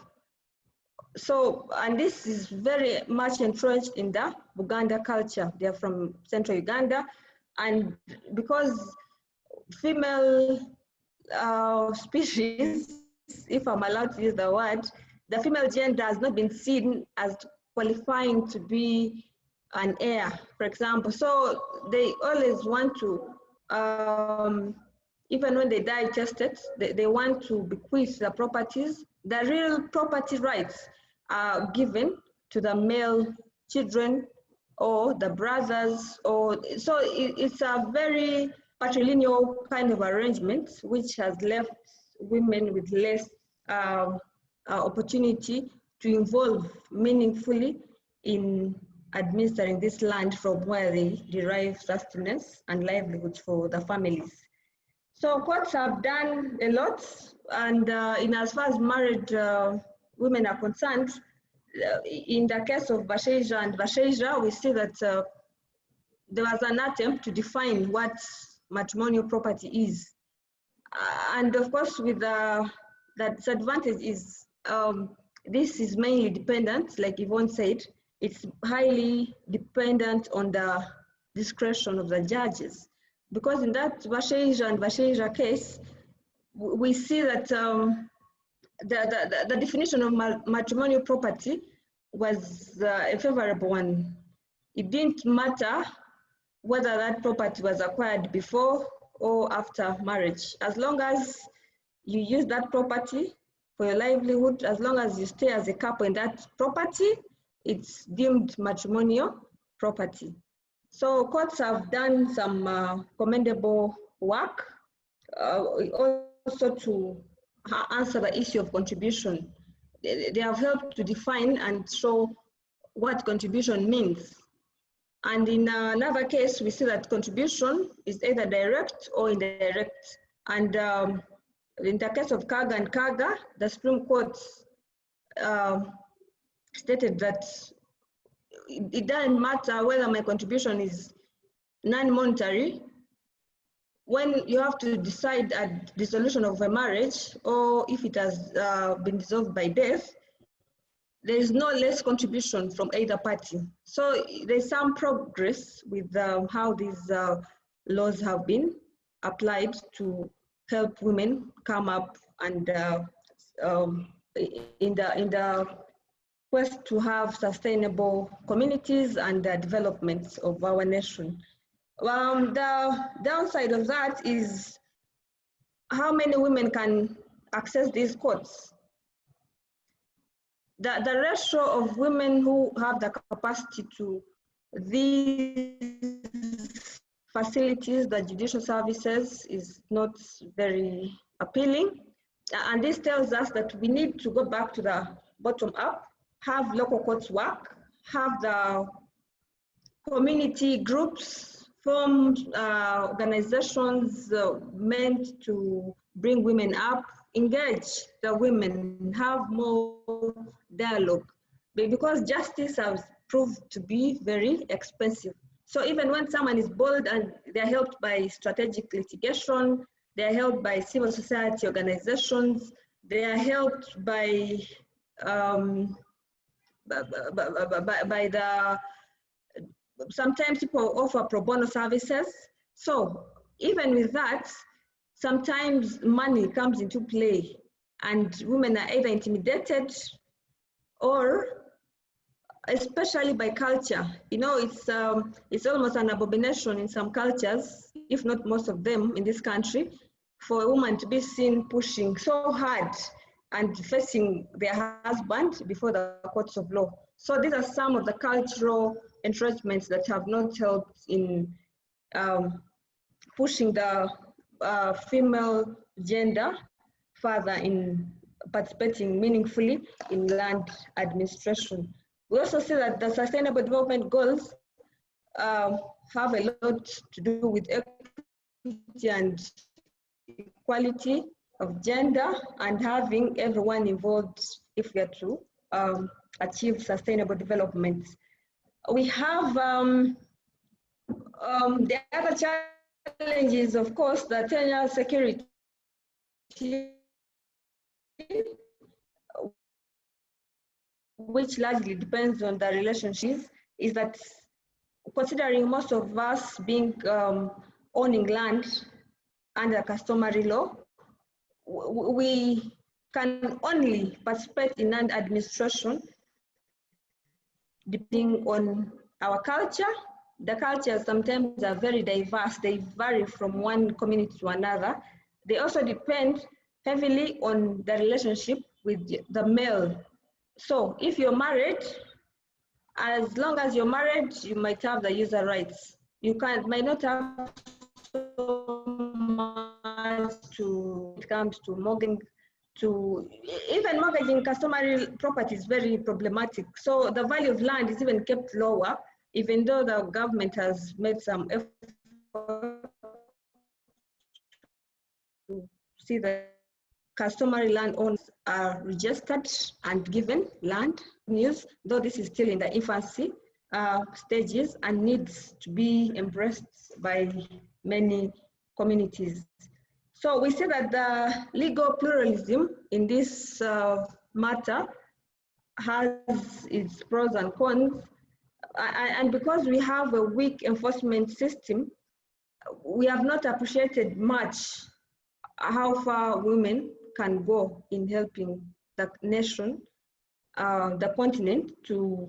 So, and this is very much entrenched in the Buganda culture. They are from central Uganda, and because female species, if I'm allowed to use the word, the female gender has not been seen as qualifying to be an heir, for example. So they always want to, even when they die tested, they want to bequeath the properties. The real property rights are given to the male children or the brothers, or so it's a very patrilineal kind of arrangement, which has left women with less opportunity to involve meaningfully in administering this land from where they derive sustenance and livelihoods for the families. So courts have done a lot, and in as far as married women are concerned, in the case of Basheja and Basheja, we see that there was an attempt to define what matrimonial property is. And of course, with the disadvantage is this is mainly dependent, like Yvonne said, it's highly dependent on the discretion of the judges. Because in that Basheja and Basheja case, we see that the definition of matrimonial property was a favorable one. It didn't matter whether that property was acquired before or after marriage. As long as you use that property for your livelihood, as long as you stay as a couple in that property, it's deemed matrimonial property. So courts have done some commendable work also to answer the issue of contribution. They have helped to define and show what contribution means. And in another case, we see that contribution is either direct or indirect. And in the case of Kaga and Kaga, the Supreme Court stated that it doesn't matter whether my contribution is non-monetary. When you have to decide a dissolution of a marriage, or if it has been dissolved by death, there is no less contribution from either party. So there's some progress with how these laws have been applied to help women come up and in the quest to have sustainable communities and the development of our nation. The downside of that is how many women can access these courts. The ratio of women who have the capacity to these facilities, the judicial services, is not very appealing. And this tells us that we need to go back to the bottom up, have local courts work, have the community groups form organizations meant to bring women up, engage the women, have more dialogue, because justice has proved to be very expensive. So even when someone is bold and they're helped by strategic litigation, they're helped by civil society organizations, they are helped by the, sometimes people offer pro bono services. So even with that, sometimes money comes into play and women are either intimidated or, especially by culture, you know, it's almost an abomination in some cultures, if not most of them in this country, for a woman to be seen pushing so hard and facing their husband before the courts of law. So these are some of the cultural entrenchments that have not helped in pushing the female gender further in participating meaningfully in land administration. We also see that the Sustainable Development Goals have a lot to do with equity and equality of gender and having everyone involved if we are to achieve sustainable development. We have the other challenges, of course, the tenure security, which largely depends on the relationships, is that considering most of us being owning land under customary law, we can only participate in land administration depending on our culture. The cultures sometimes are very diverse. They vary from one community to another. They also depend heavily on the relationship with the male. So if you're married, as long as you're married, you might have the user rights. You might not have so much to, it comes to mortgaging, even mortgaging customary property is very problematic. So the value of land is even kept lower, even though the government has made some effort to see that customary landowners are registered and given land use, though this is still in the infancy stages and needs to be embraced by many communities. So we see that the legal pluralism in this matter has its pros and cons. And because we have a weak enforcement system, we have not appreciated much how far women can go in helping the nation, the continent, to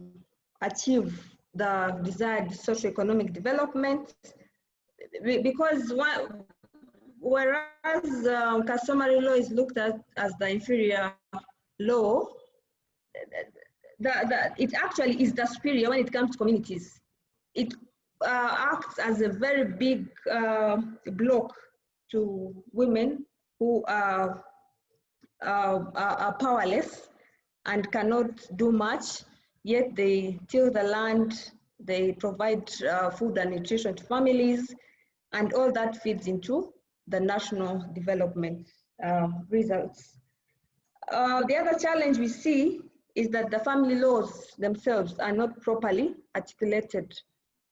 achieve the desired socioeconomic development. Because whereas customary law is looked at as the inferior law, it actually is the superior when it comes to communities. It acts as a very big block to women who are powerless and cannot do much, yet they till the land, they provide food and nutrition to families, and all that feeds into the national development results. The other challenge we see is that the family laws themselves are not properly articulated.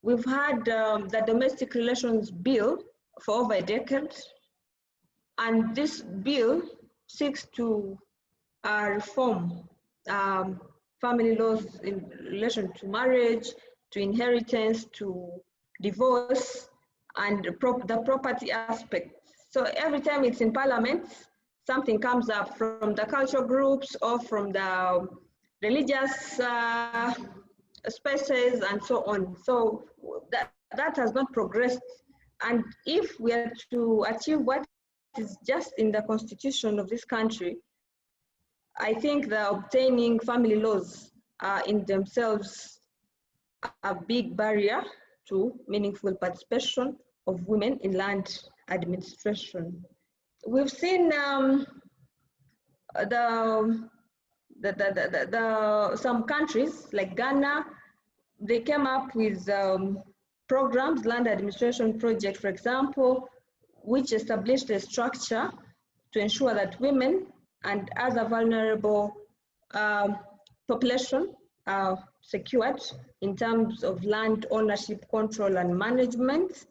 We've had the Domestic Relations Bill for over a decade, and this bill seeks to reform family laws in relation to marriage, to inheritance, to divorce, and the property aspect. So every time it's in Parliament, something comes up from the cultural groups or from the religious spaces and so on. So that has not progressed. And if we are to achieve what is just in the constitution of this country, I think the obtaining family laws are in themselves a big barrier to meaningful participation of women in land administration. We've seen some countries like Ghana, they came up with programs, land administration project, for example, which established a structure to ensure that women and other vulnerable population are secured in terms of land ownership, control, and management.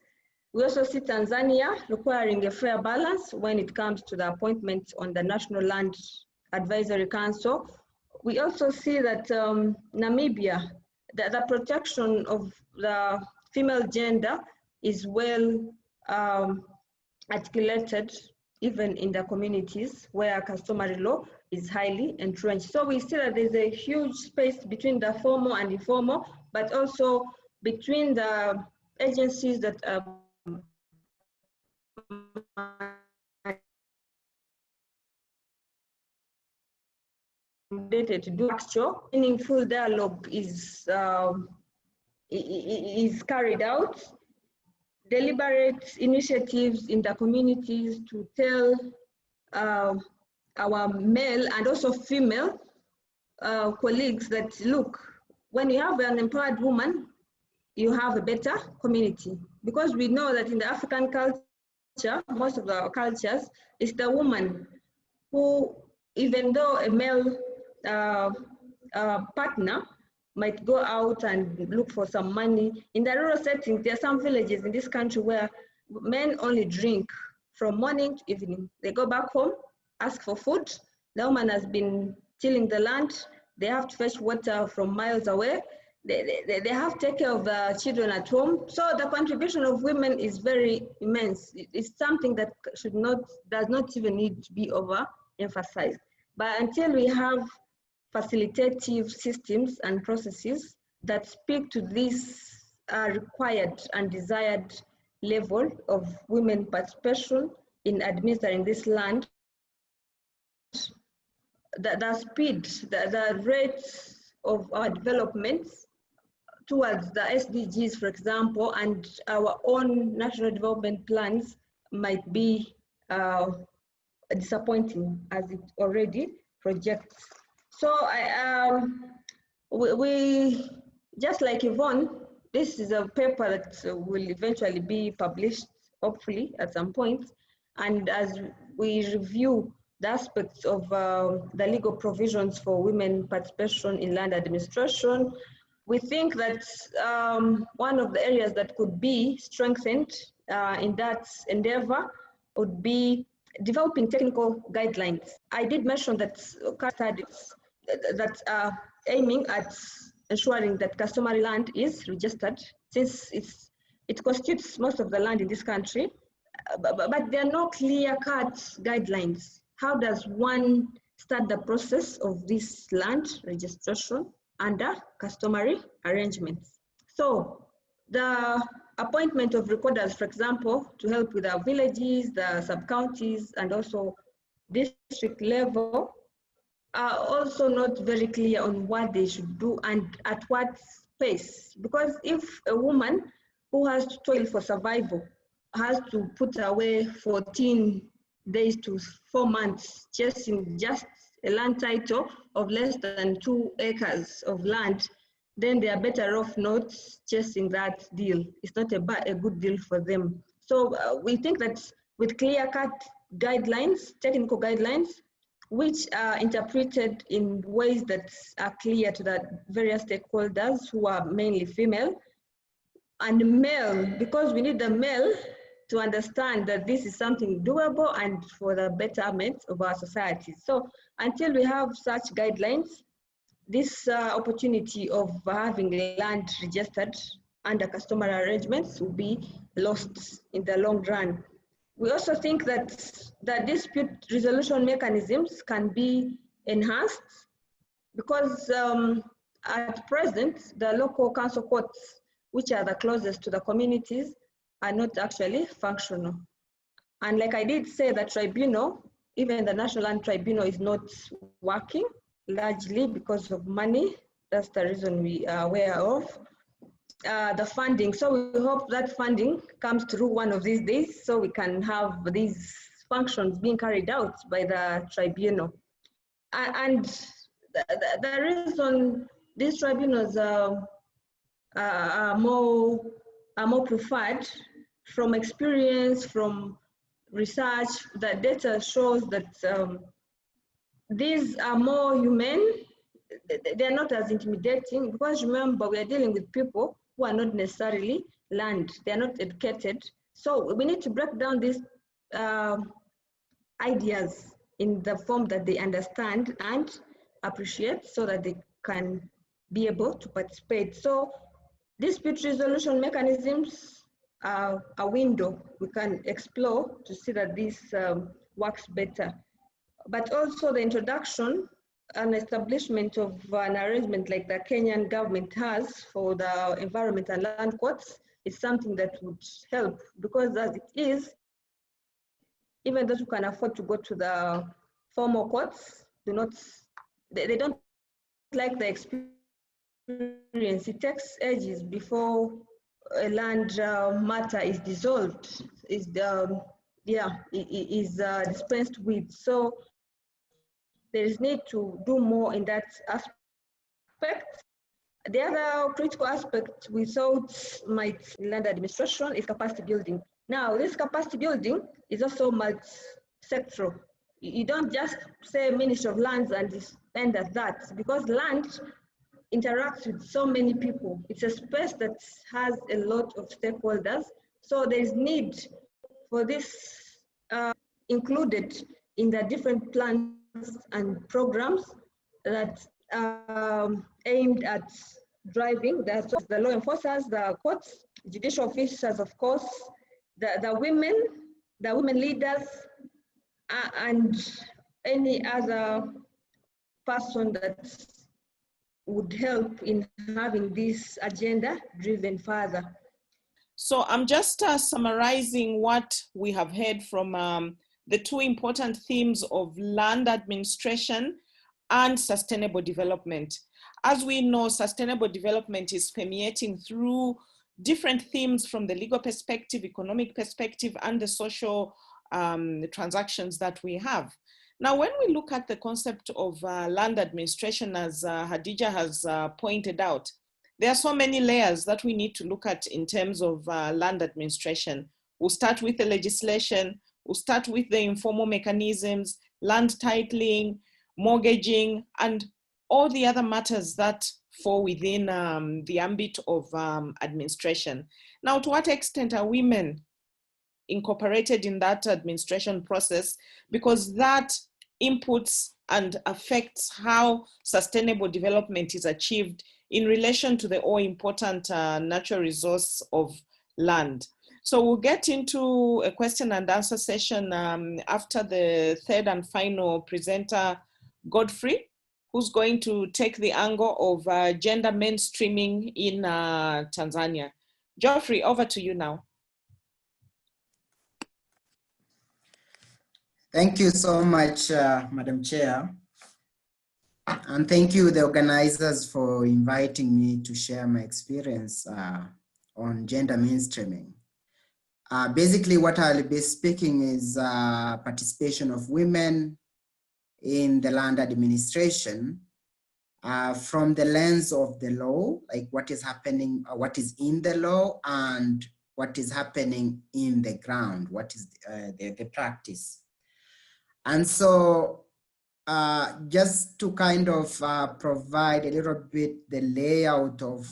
We also see Tanzania requiring a fair balance when it comes to the appointment on the National Land Advisory Council. We also see that Namibia, the protection of the female gender is well articulated, even in the communities where customary law is highly entrenched. So we see that there's a huge space between the formal and informal, but also between the agencies that are mandated to do actual meaningful dialogue is carried out. Deliberate initiatives in the communities to tell our male and also female colleagues that, look, when you have an empowered woman, you have a better community. Because we know that in the African culture, most of our cultures, it's the woman who, even though a male partner might go out and look for some money. In the rural setting, there are some villages in this country where men only drink from morning to evening. They go back home, ask for food. The woman has been tilling the land. They have to fetch water from miles away. They have to take care of the children at home. So the contribution of women is very immense. It's something that does not even need to be overemphasized. But until we have facilitative systems and processes that speak to this required and desired level of women participation in administering this land, the speed, the rate of our development towards the SDGs, for example, and our own national development plans might be disappointing as it already projects. So we just like Yvonne, this is a paper that will eventually be published, hopefully at some point. And as we review the aspects of the legal provisions for women participation in land administration, we think that one of the areas that could be strengthened in that endeavor would be developing technical guidelines. I did mention that studies that are aiming at ensuring that customary land is registered, since it constitutes most of the land in this country, but there are no clear-cut guidelines. How does one start the process of this land registration under customary arrangements? So the appointment of recorders, for example, to help with our villages, the sub-counties, and also district level, are also not very clear on what they should do and at what pace. Because if a woman who has to toil for survival has to put away 14 days to 4 months chasing just a land title of less than 2 acres of land, then they are better off not chasing that deal. It's not a good deal for them. So we think that with clear-cut guidelines, technical guidelines, which are interpreted in ways that are clear to the various stakeholders who are mainly female and male, because we need the male to understand that this is something doable and for the betterment of our society. So until we have such guidelines, this opportunity of having land registered under customary arrangements will be lost in the long run. We also think that the dispute resolution mechanisms can be enhanced because at present, the local council courts, which are the closest to the communities, are not actually functional. And like I did say, the tribunal, even the National Land Tribunal, is not working largely because of money. That's the reason we are aware of. the funding. So we hope that funding comes through one of these days so we can have these functions being carried out by the tribunal. And the reason these tribunals are more preferred, from experience, from research, the data shows that these are more humane. They're not as intimidating, because remember, we are dealing with people who are not necessarily learned, they're not educated. So we need to break down these ideas in the form that they understand and appreciate, so that they can be able to participate. So dispute resolution mechanisms are a window we can explore to see that this works better. But also the introduction and establishment of an arrangement like the Kenyan government has for the environment and land courts is something that would help, because as it is, even those who can afford to go to the formal courts they don't like the experience. It takes ages before a land matter is dissolved, is dispensed with. So there is need to do more in that aspect. The other critical aspect we thought might land administration is capacity building. Now, this capacity building is also multi-sectoral. You don't just say Ministry of Lands and end at that, because land interacts with so many people. It's a space that has a lot of stakeholders. So there's need for this included in the different plans and programs that are aimed at driving the law enforcers, the courts, judicial officers, of course, the women leaders, and any other person that would help in having this agenda driven further. So I'm just summarizing what we have heard from the two important themes of land administration and sustainable development. As we know, sustainable development is permeating through different themes from the legal perspective, economic perspective, and the social transactions that we have. Now, when we look at the concept of land administration, as Hadija has pointed out, there are so many layers that we need to look at in terms of land administration. We'll start with the legislation, we'll start with the informal mechanisms, land titling, mortgaging, and all the other matters that fall within the ambit of administration. Now, to what extent are women incorporated in that administration process? Because that inputs and affects how sustainable development is achieved in relation to the all-important natural resource of land. So we'll get into a question and answer session after the third and final presenter, Godfrey, who's going to take the angle of gender mainstreaming in Tanzania. Geoffrey, over to you now. Thank you so much, Madam Chair. And thank you, the organizers, for inviting me to share my experience on gender mainstreaming. Basically, what I'll be speaking is participation of women in the land administration from the lens of the law, like what is happening, what is in the law, and what is happening in the ground, what is the practice. And so just to kind of provide a little bit the layout of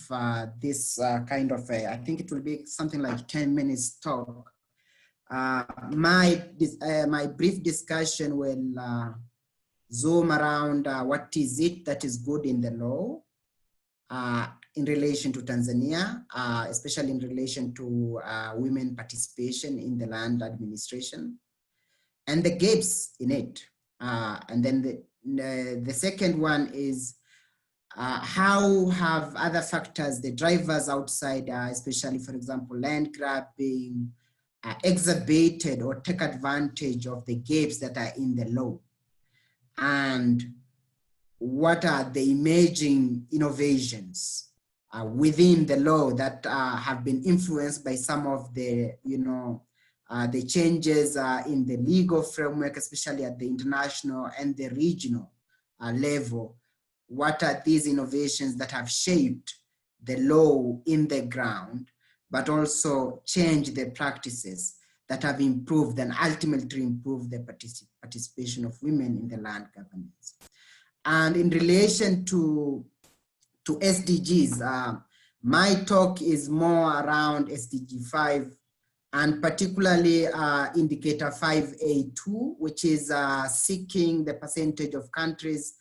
this kind of I think it will be something like 10 minutes talk. My brief discussion will zoom around what is it that is good in the law in relation to Tanzania, especially in relation to women participation in the land administration, and the gaps in it. And then the second one is how have other factors, the drivers outside, especially, for example, land grabbing, exacerbated or take advantage of the gaps that are in the law? And what are the emerging innovations within the law that have been influenced by some of the, the changes in the legal framework, especially at the international and the regional level. What are these innovations that have shaped the law in the ground, but also change the practices that have improved and ultimately improved the participation of women in the land governance? And in relation to SDGs, my talk is more around SDG 5, and particularly indicator 5A2, which is seeking the percentage of countries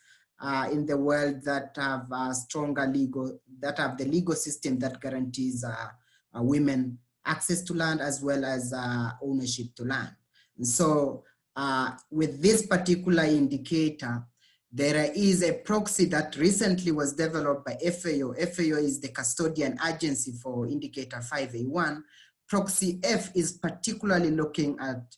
in the world that have stronger the legal system that guarantees women access to land as well as ownership to land. And so with this particular indicator, there is a proxy that recently was developed by FAO. FAO is the custodian agency for indicator 5A1. Proxy F is particularly looking at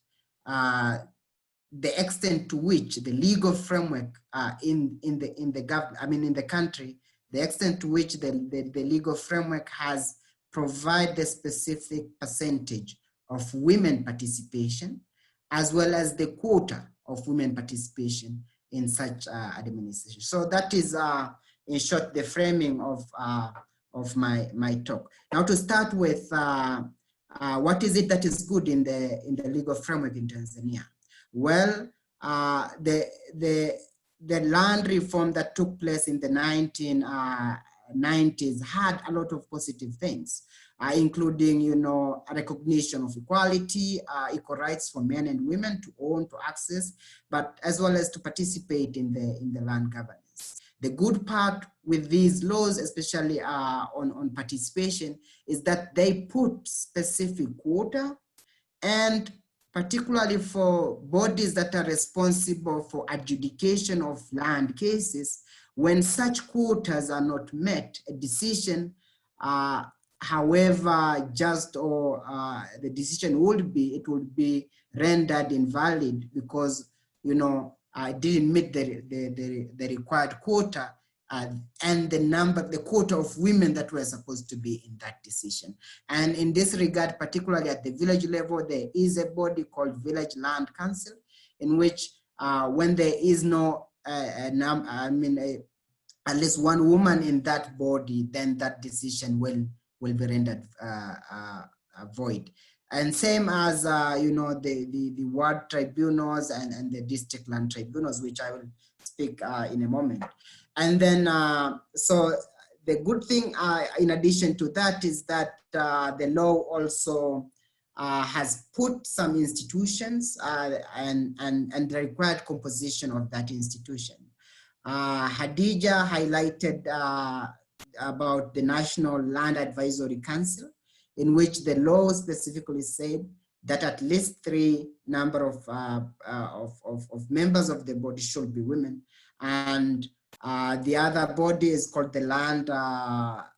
the extent to which the legal framework in the country, the extent to which the legal framework has provided the specific percentage of women participation, as well as the quota of women participation in such administration. So that is, in short, the framing of my talk. Now, to start with, what is it that is good in the legal framework in Tanzania? Well, the land reform that took place in the 1990s had a lot of positive things, including, a recognition of equality, equal rights for men and women to own, to access, but as well as to participate in the land governance. The good part with these laws, especially on participation, is that they put specific quota, and particularly for bodies that are responsible for adjudication of land cases, when such quotas are not met, a decision, however just or the decision would be rendered invalid because, it didn't meet the required quota and the quota of women that were supposed to be in that decision. And in this regard, particularly at the village level, there is a body called Village Land Council, in which when there is no, at least one woman in that body, then that decision will be rendered void. And same as, the ward tribunals and the district land tribunals, which I will speak in a moment. And then, so the good thing in addition to that is that the law also has put some institutions and the required composition of that institution. Hadija highlighted about the National Land Advisory Council, in which the law specifically said that at least 3 number of members of the body should be women. And the other body is called the Land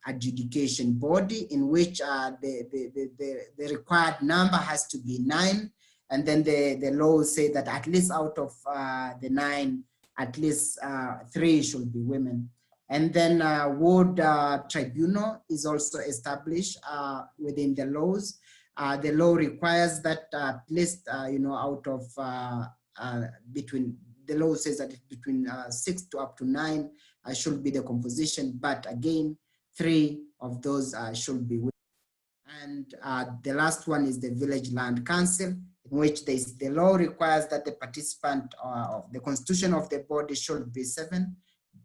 Adjudication Body, in which the required number has to be 9. And then the law say that at least out of the 9, at least 3 should be women. And then ward tribunal is also established within the laws. The law requires that at least, out of between, the law says that between 6 to up to 9 should be the composition, but again, 3 of those should be women. And the last one is the Village Land Council, in which the law requires that the participant of the constitution of the body should be 7,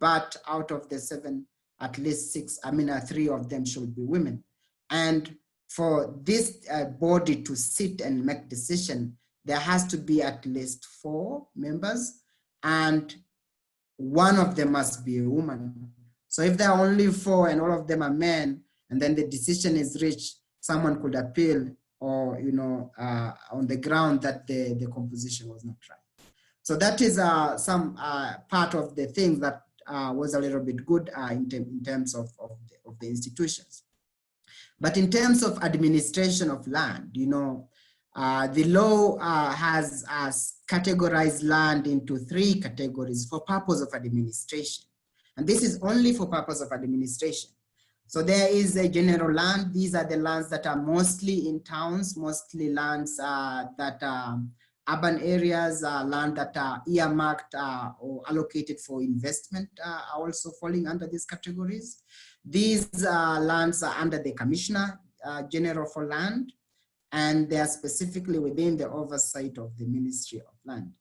but out of the 7, at least 3 of them should be women. And for this body to sit and make decision, there has to be at least 4 members, and 1 of them must be a woman. So if there are only 4 and all of them are men, and then the decision is reached, someone could appeal or, on the ground that the composition was not right. So that is some part of the things that was a little bit good in terms of the institutions. But in terms of administration of land, the law has categorized land into 3 categories for purpose of administration. And this is only for purpose of administration. So there is a general land. These are the lands that are mostly in towns, mostly lands that are urban areas, land that are earmarked or allocated for investment are also falling under these categories. These lands are under the Commissioner General for Land, and they are specifically within the oversight of the Ministry of Land.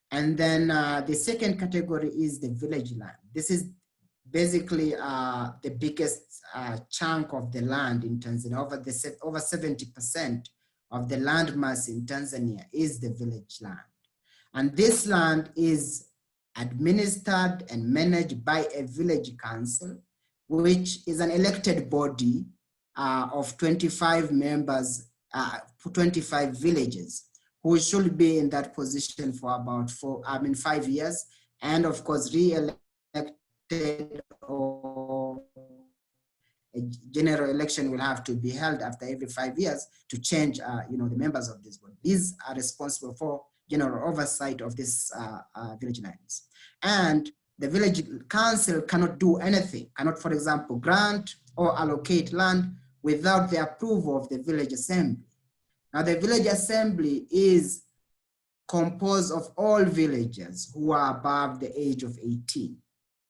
And then the second category is the village land. This is basically the biggest chunk of the land in Tanzania. Over 70% of the land mass in Tanzania is the village land. And this land is administered and managed by a village council, which is an elected body of 25 members, 25 villages, who should be in that position for about 5 years, and of course re-elected, or a general election will have to be held after every 5 years to change the members of this board. These are responsible for general oversight of this village lands. And the village council cannot do anything, cannot, for example, grant or allocate land without the approval of the village assembly. Now, the village assembly is composed of all villagers who are above the age of 18.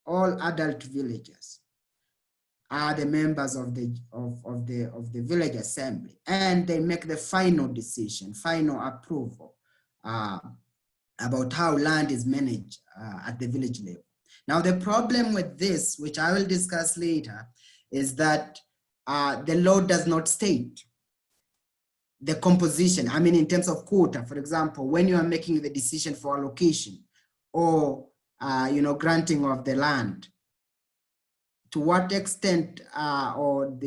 All adult villagers are the members of the village assembly, and they make the final decision, final approval about how land is managed at the village level. Now, the problem with this, which I will discuss later, is that the law does not state the composition. I mean, in terms of quota, for example, when you are making the decision for allocation or granting of the land, to what extent or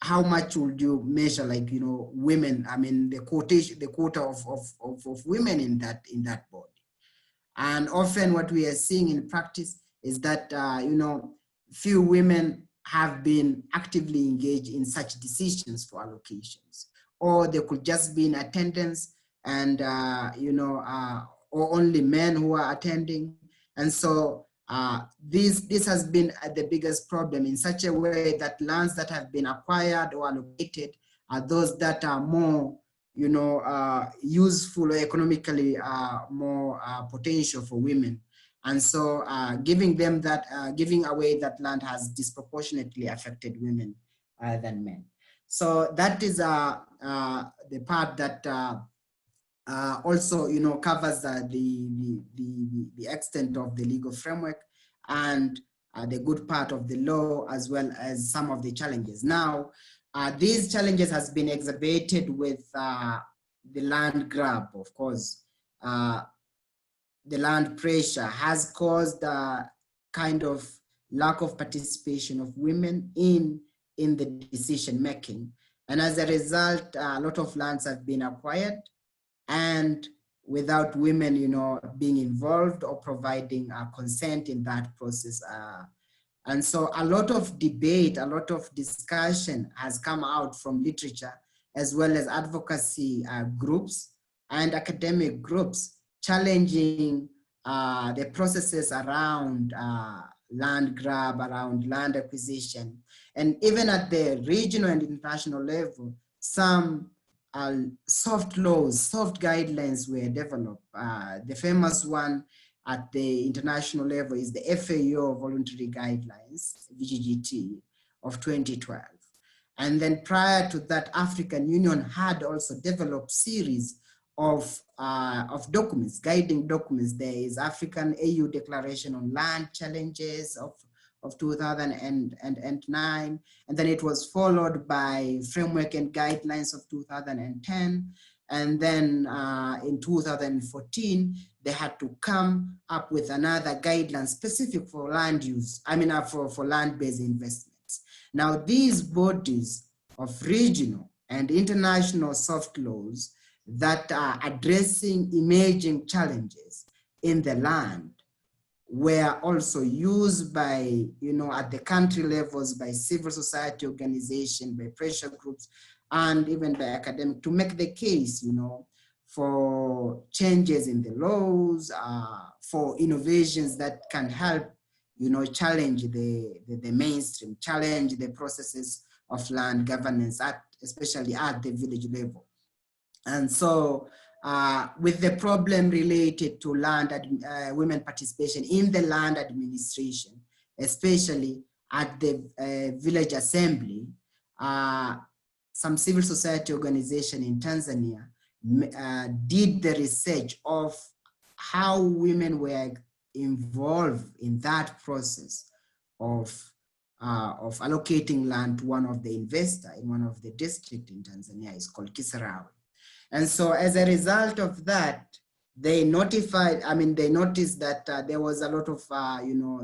how much would you measure, like, women? I mean, the quota of women in that body. And often what we are seeing in practice is that few women have been actively engaged in such decisions for allocations, or they could just be in attendance, and or only men who are attending. And so this has been the biggest problem, in such a way that lands that have been acquired or allocated are those that are more useful or economically more potential for women. And so giving away that land has disproportionately affected women than men. So that is the part that also covers the extent of the legal framework and the good part of the law, as well as some of the challenges. Now, these challenges has been exacerbated with the land grab. Of course, the land pressure has caused a kind of lack of participation of women in the decision making. And as a result, a lot of lands have been acquired, and without women, being involved or providing consent in that process. And so a lot of debate, a lot of discussion has come out from literature, as well as advocacy groups and academic groups, challenging the processes around land grab, around land acquisition. And even at the regional and international level, some soft laws, soft guidelines were developed. The famous one at the international level is the FAO Voluntary Guidelines, VGGT, of 2012. And then prior to that, African Union had also developed series of documents, guiding documents. There is African AU Declaration on Land Challenges of 2009, and then it was followed by Framework and Guidelines of 2010. And then in 2014, they had to come up with another guideline specific for land use, for land-based investments. Now, these bodies of regional and international soft laws that are addressing emerging challenges in the land were also used by, at the country levels, by civil society organizations, by pressure groups, and even by academic, to make the case, for changes in the laws, for innovations that can help challenge the mainstream, challenge the processes of land governance, especially at the village level. And so with the problem related to women participation in the land administration, especially at the village assembly, some civil society organization in Tanzania did the research of how women were involved in that process of allocating land to one of the investors in one of the districts in Tanzania. Is called Kisarawe. And so as a result of that, they noticed that there was a lot of,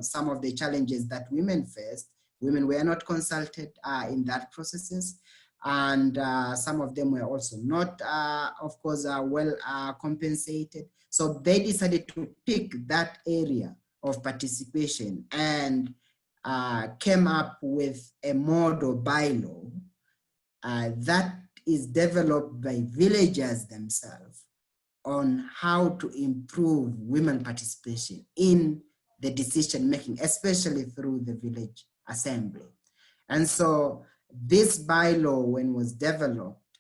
some of the challenges that women faced. Women were not consulted in that processes. And some of them were also not, of course, well compensated. So they decided to pick that area of participation and came up with a model bylaw that is developed by villagers themselves on how to improve women participation in the decision making, especially through the village assembly. And so this bylaw, when it was developed,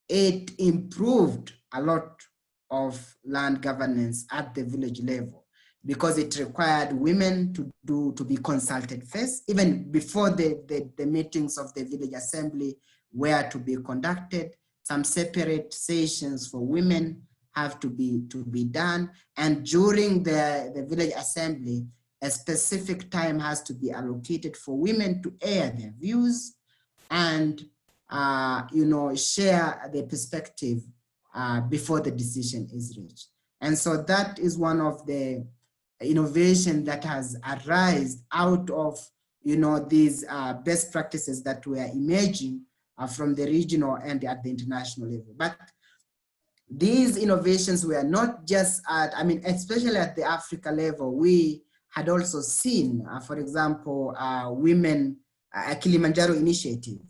it improved a lot of land governance at the village level, because it required women to be consulted first, even before the meetings of the village assembly were to be conducted. Some separate sessions for women have to be done. And during the village assembly, a specific time has to be allocated for women to air their views and share their perspective before the decision is reached. And so that is one of the innovation that has arisen out of these best practices that were emerging from the regional and at the international level. But these innovations were not just at, especially at the Africa level, we had also seen, for example, women, Kilimanjaro Initiative,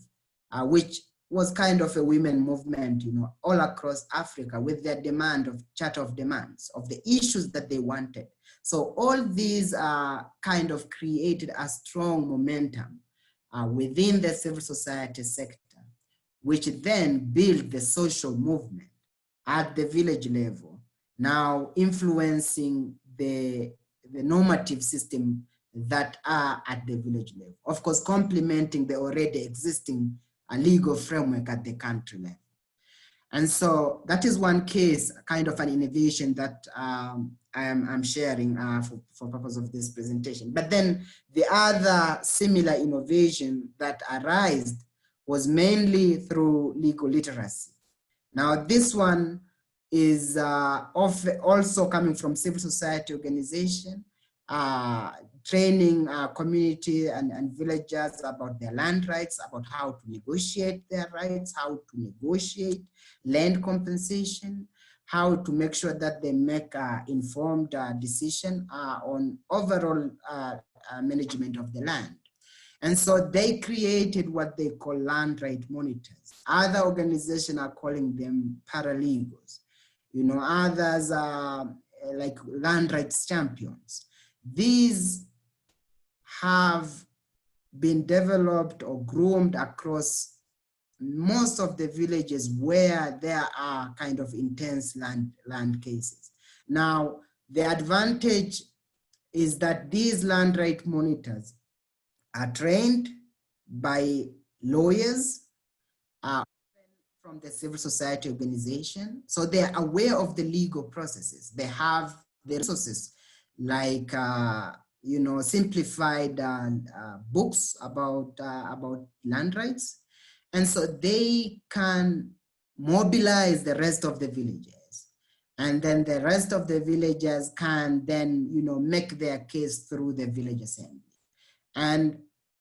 which was kind of a women movement, all across Africa, with their demand of charter of demands of the issues that they wanted. So all these kind of created a strong momentum within the civil society sector, which then built the social movement at the village level, now influencing the normative system that are at the village level. Of course, complementing the already existing legal framework at the country level. And so that is one case, kind of an innovation that I'm sharing for purpose of this presentation. But then the other similar innovation that arose was mainly through legal literacy. Now this one is also coming from civil society organization, training community and villagers about their land rights, about how to negotiate their rights, how to negotiate land compensation, how to make sure that they make informed decision on overall management of the land. And so they created what they call land right monitors. Other organizations are calling them paralegals. Others are like land rights champions. These have been developed or groomed across most of the villages where there are kind of intense land cases. Now, the advantage is that these land right monitors are trained by lawyers from the civil society organization. So they're aware of the legal processes. They have the resources like, simplified books about land rights. And so they can mobilize the rest of the villagers. And then the rest of the villagers can then, make their case through the village assembly. And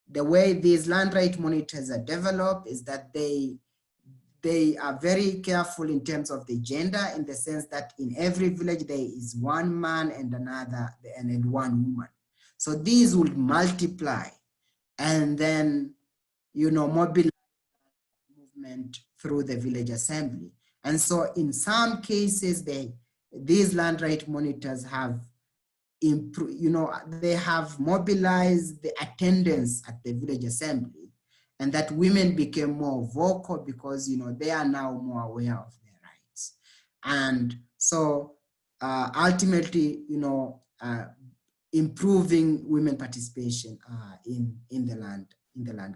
the way these land right monitors are developed is that they are very careful in terms of the gender, in the sense that in every village there is one man and one woman. So these will multiply and then, mobilize movement through the village assembly. And so in some cases, these land right monitors have improve, they have mobilized the attendance at the village assembly, and that women became more vocal because, they are now more aware of their rights. And so ultimately, improving women participation in the land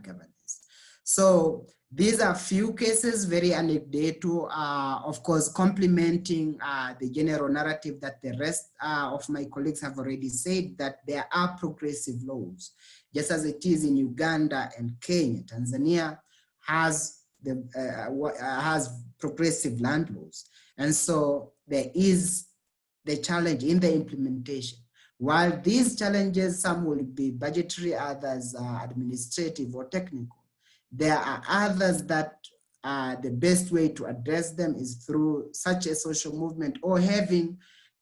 governance. So these are few cases, very anecdotal, of course, complementing the general narrative that the rest of my colleagues have already said, that there are progressive laws, just as it is in Uganda and Kenya. Tanzania has progressive land laws. And so there is the challenge in the implementation. While these challenges, some will be budgetary, others administrative or technical, there are others that the best way to address them is through such a social movement, or having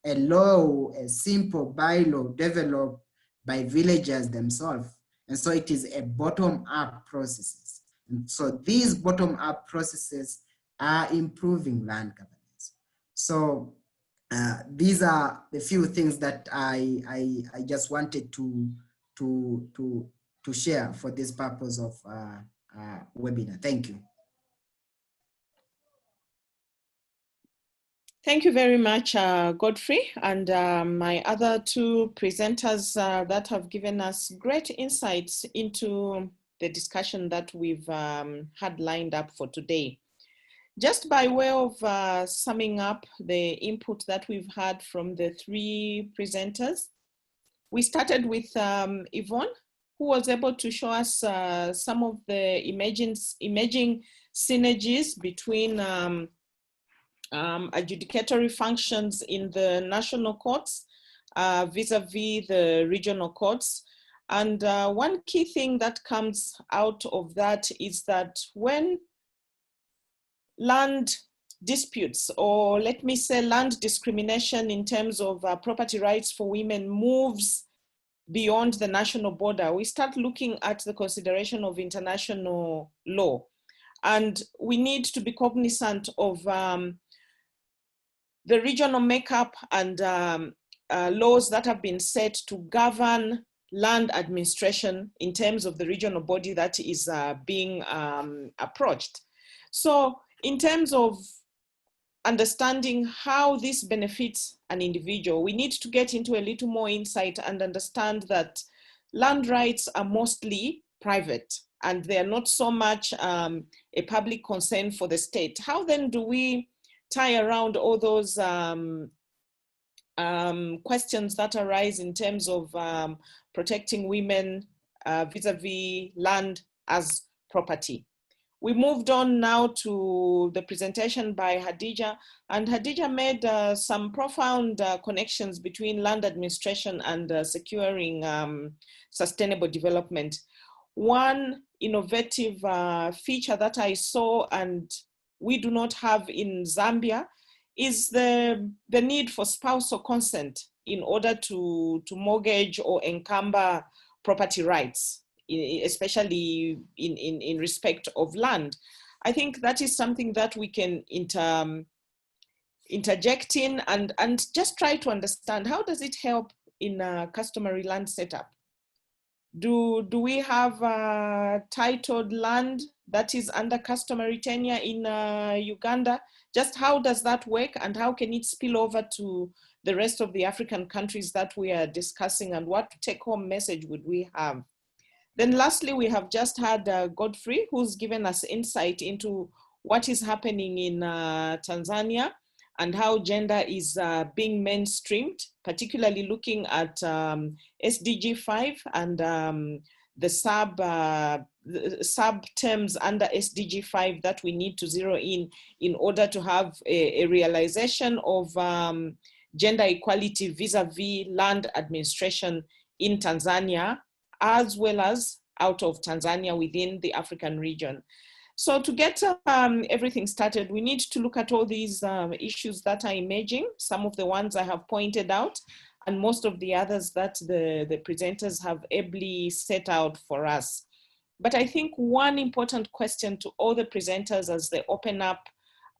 a law, a simple bylaw developed by villagers themselves. And so it is a bottom-up process. And so these bottom-up processes are improving land governance. So these are the few things that I just wanted to share for this purpose of webinar. Thank you. Thank you very much, Godfrey, and my other two presenters that have given us great insights into the discussion that we've had lined up for today. Just by way of summing up the input that we've had from the three presenters, we started with Yvonne, who was able to show us some of the emerging synergies between adjudicatory functions in the national courts vis-a-vis the regional courts. And one key thing that comes out of that is that when land disputes, or let me say land discrimination in terms of property rights for women, moves beyond the national border, we start looking at the consideration of international law. And we need to be cognizant of the regional makeup and laws that have been set to govern land administration in terms of the regional body that is being approached. So in terms of understanding how this benefits an individual, we need to get into a little more insight and understand that land rights are mostly private and they are not so much a public concern for the state. How then do we tie around all those questions that arise in terms of protecting women vis-a-vis land as property? We moved on now to the presentation by Hadija, and Hadija made some profound connections between land administration and securing sustainable development. One innovative feature that I saw and we do not have in Zambia is the need for spousal consent in order to mortgage or encumber property rights, especially in respect of land. I think that is something that we can interject in and just try to understand, how does it help in a customary land setup? Do we have titled land that is under customary tenure in Uganda? Just how does that work, and how can it spill over to the rest of the African countries that we are discussing, and what take-home message would we have? Then lastly, we have just had Godfrey, who's given us insight into what is happening in Tanzania and how gender is being mainstreamed, particularly looking at SDG 5 and the sub-terms under SDG 5 that we need to zero in order to have a realization of gender equality vis-a-vis land administration in Tanzania, as well as out of Tanzania within the African region. So to get everything started, we need to look at all these issues that are emerging, some of the ones I have pointed out, and most of the others that the presenters have ably set out for us. But I think one important question to all the presenters as they open up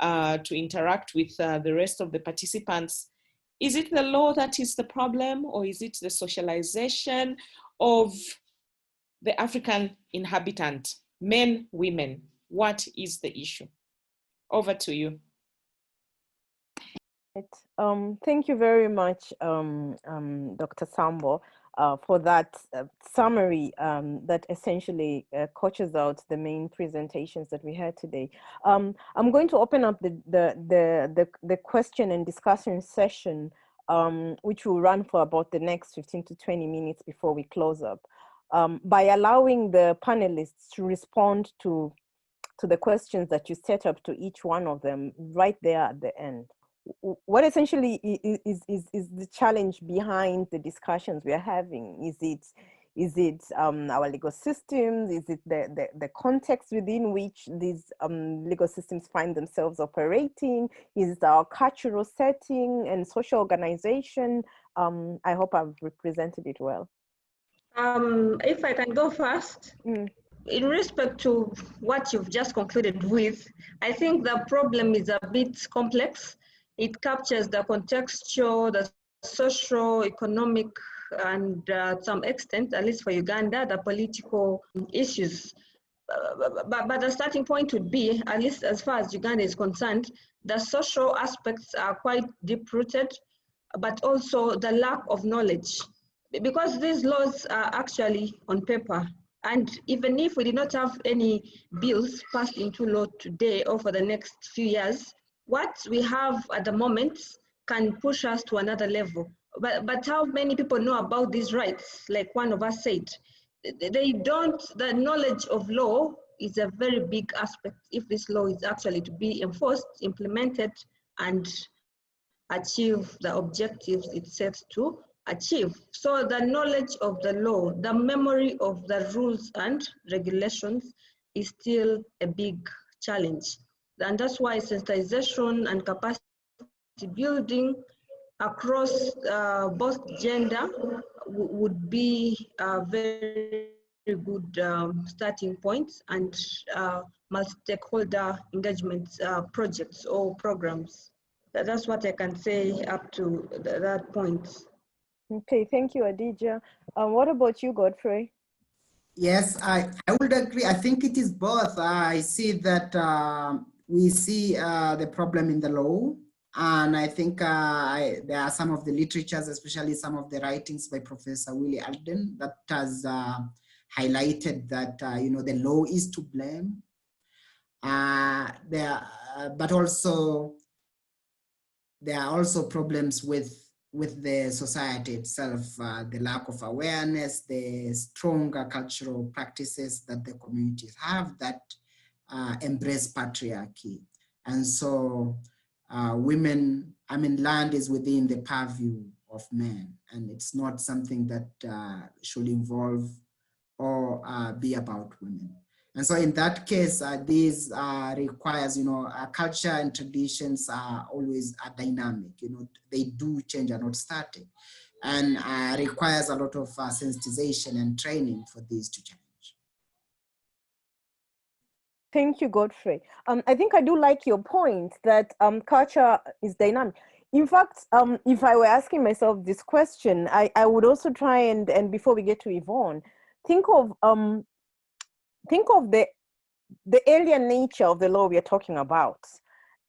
to interact with the rest of the participants Is it the law that is the problem, or is it the socialization of the African inhabitant, men, women? What is the issue? Over to you. Thank you very much, Dr. Sambo, for that summary that essentially coaches out the main presentations that we had today. I'm going to open up the question and discussion session, which will run for about the next 15 to 20 minutes before we close up, by allowing the panelists to respond to the questions that you set up to each one of them right there at the end. What essentially is the challenge behind the discussions we are having? Is it our legal systems? Is it the context within which these legal systems find themselves operating? Is it our cultural setting and social organization? I hope I've represented it well. If I can go first. In respect to what you've just concluded with, I think the problem is a bit complex. It captures the contextual, the social, economic, and to some extent, at least for Uganda, the political issues. But the starting point would be, at least as far as Uganda is concerned, the social aspects are quite deep-rooted, but also the lack of knowledge. Because these laws are actually on paper. And even if we did not have any bills passed into law today or for the next few years, what we have at the moment can push us to another level. But how many people know about these rights? Like one of us said, they don't, the knowledge of law is a very big aspect if this law is actually to be enforced, implemented, and achieve the objectives it sets to achieve. So the knowledge of the law, the memory of the rules and regulations is still a big challenge. And that's why sensitization and capacity building across both gender would be a very good starting point, and multi-stakeholder engagement projects or programs. That's what I can say up to that point. Okay, thank you, Adija. What about you, Godfrey? Yes, I would agree. I think it is both. I see that we see the problem in the law, and I think there are some of the literatures, especially some of the writings by Professor Willie Alden, that has highlighted that the law is to blame. But also there are also problems with the society itself, the lack of awareness, the stronger cultural practices that the communities have that embrace patriarchy. And so land is within the purview of men, and it's not something that should involve or be about women. And so in that case, this requires, culture and traditions are always dynamic, they do change, are not static, and requires a lot of sensitization and training for these to change. Thank you, Godfrey. I think I do like your point that culture is dynamic. In fact, if I were asking myself this question, I would also try and before we get to Yvonne, think of the alien nature of the law we are talking about,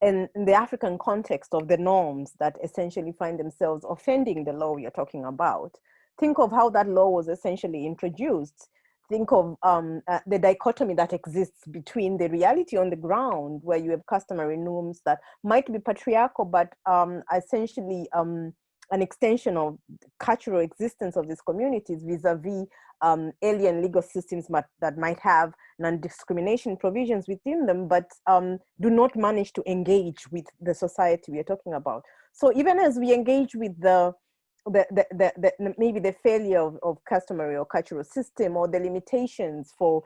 and in the African context of the norms that essentially find themselves offending the law we are talking about. Think of how that law was essentially introduced. Think of the dichotomy that exists between the reality on the ground, where you have customary norms that might be patriarchal, but essentially an extension of cultural existence of these communities vis-a-vis alien legal systems that might have non-discrimination provisions within them, but do not manage to engage with the society we are talking about. So even as we engage with maybe the failure of customary or cultural system, or the limitations for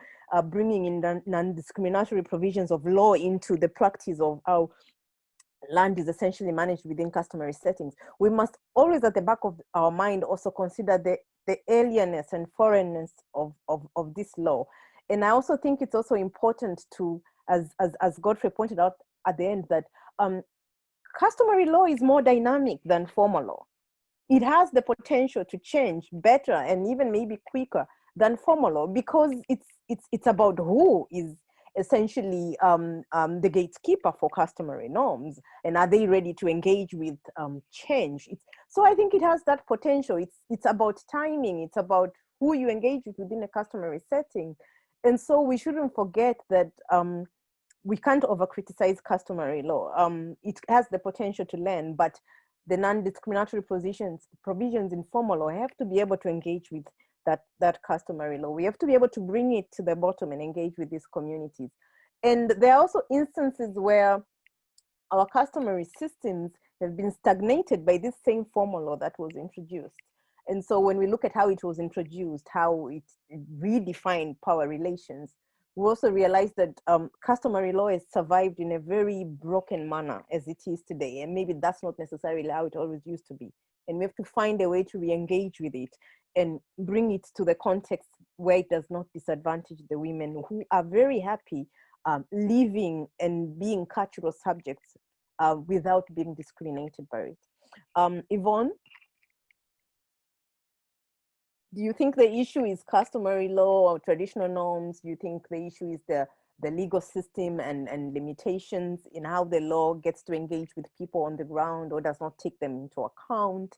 bringing in non-discriminatory provisions of law into the practice of how land is essentially managed within customary settings, we must always at the back of our mind also consider the alienness and foreignness of this law. And I also think it's also important to, as Godfrey pointed out at the end, that customary law is more dynamic than formal law. It has the potential to change better and even maybe quicker than formal law, because it's about who is essentially the gatekeeper for customary norms, and are they ready to engage with change. So I think it has that potential. It's about timing. It's about who you engage with within a customary setting. And so we shouldn't forget that we can't over-criticize customary law. It has the potential to learn, but the non-discriminatory provisions in formal law have to be able to engage with that customary law. We have to be able to bring it to the bottom and engage with these communities. And there are also instances where our customary systems have been stagnated by this same formal law that was introduced. And so when we look at how it was introduced, how it redefined power relations, we also realize that customary law has survived in a very broken manner as it is today. And maybe that's not necessarily how it always used to be. And we have to find a way to re-engage with it and bring it to the context where it does not disadvantage the women who are very happy living and being cultural subjects without being discriminated by it. Yvonne, do you think the issue is customary law or traditional norms? Do you think the issue is the legal system and limitations in how the law gets to engage with people on the ground or does not take them into account?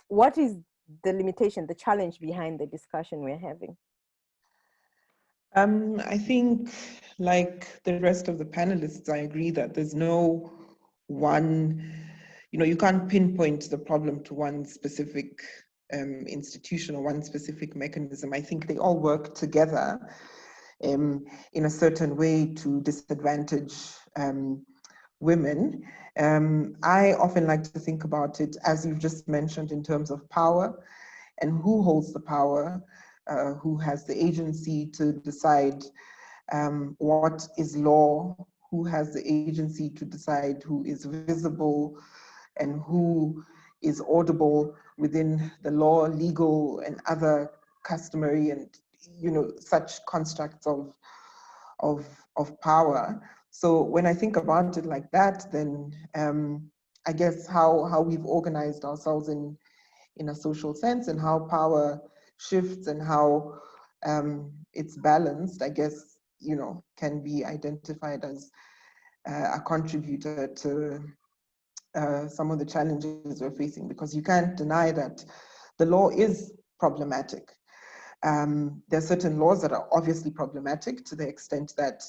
What is the limitation, the challenge behind the discussion we're having? I think, like the rest of the panelists, I agree that there's no one, you can't pinpoint the problem to one specific institution or one specific mechanism. I think they all work together in a certain way to disadvantage women. I often like to think about it, as you've just mentioned, in terms of power and who holds the power, who has the agency to decide what is law, who has the agency to decide who is visible and who is audible within the law, legal and other customary and such constructs of power. So when I think about it like that, then I guess how we've organized ourselves in a social sense and how power shifts and how it's balanced, I guess, can be identified as a contributor to some of the challenges we're facing, because you can't deny that the law is problematic. There are certain laws that are obviously problematic to the extent that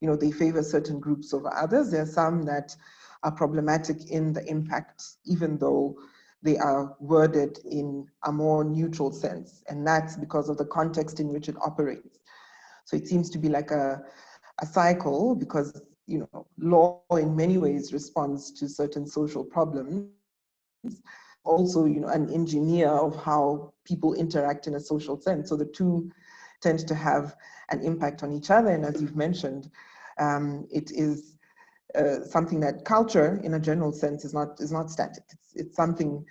they favor certain groups over others. There are some that are problematic in the impact, even though they are worded in a more neutral sense, and that's because of the context in which it operates. So it seems to be like a cycle, because law in many ways responds to certain social problems. Also, an engineer of how people interact in a social sense. So the two tend to have an impact on each other. And as you've mentioned, it is something that culture, in a general sense, is not static. It's something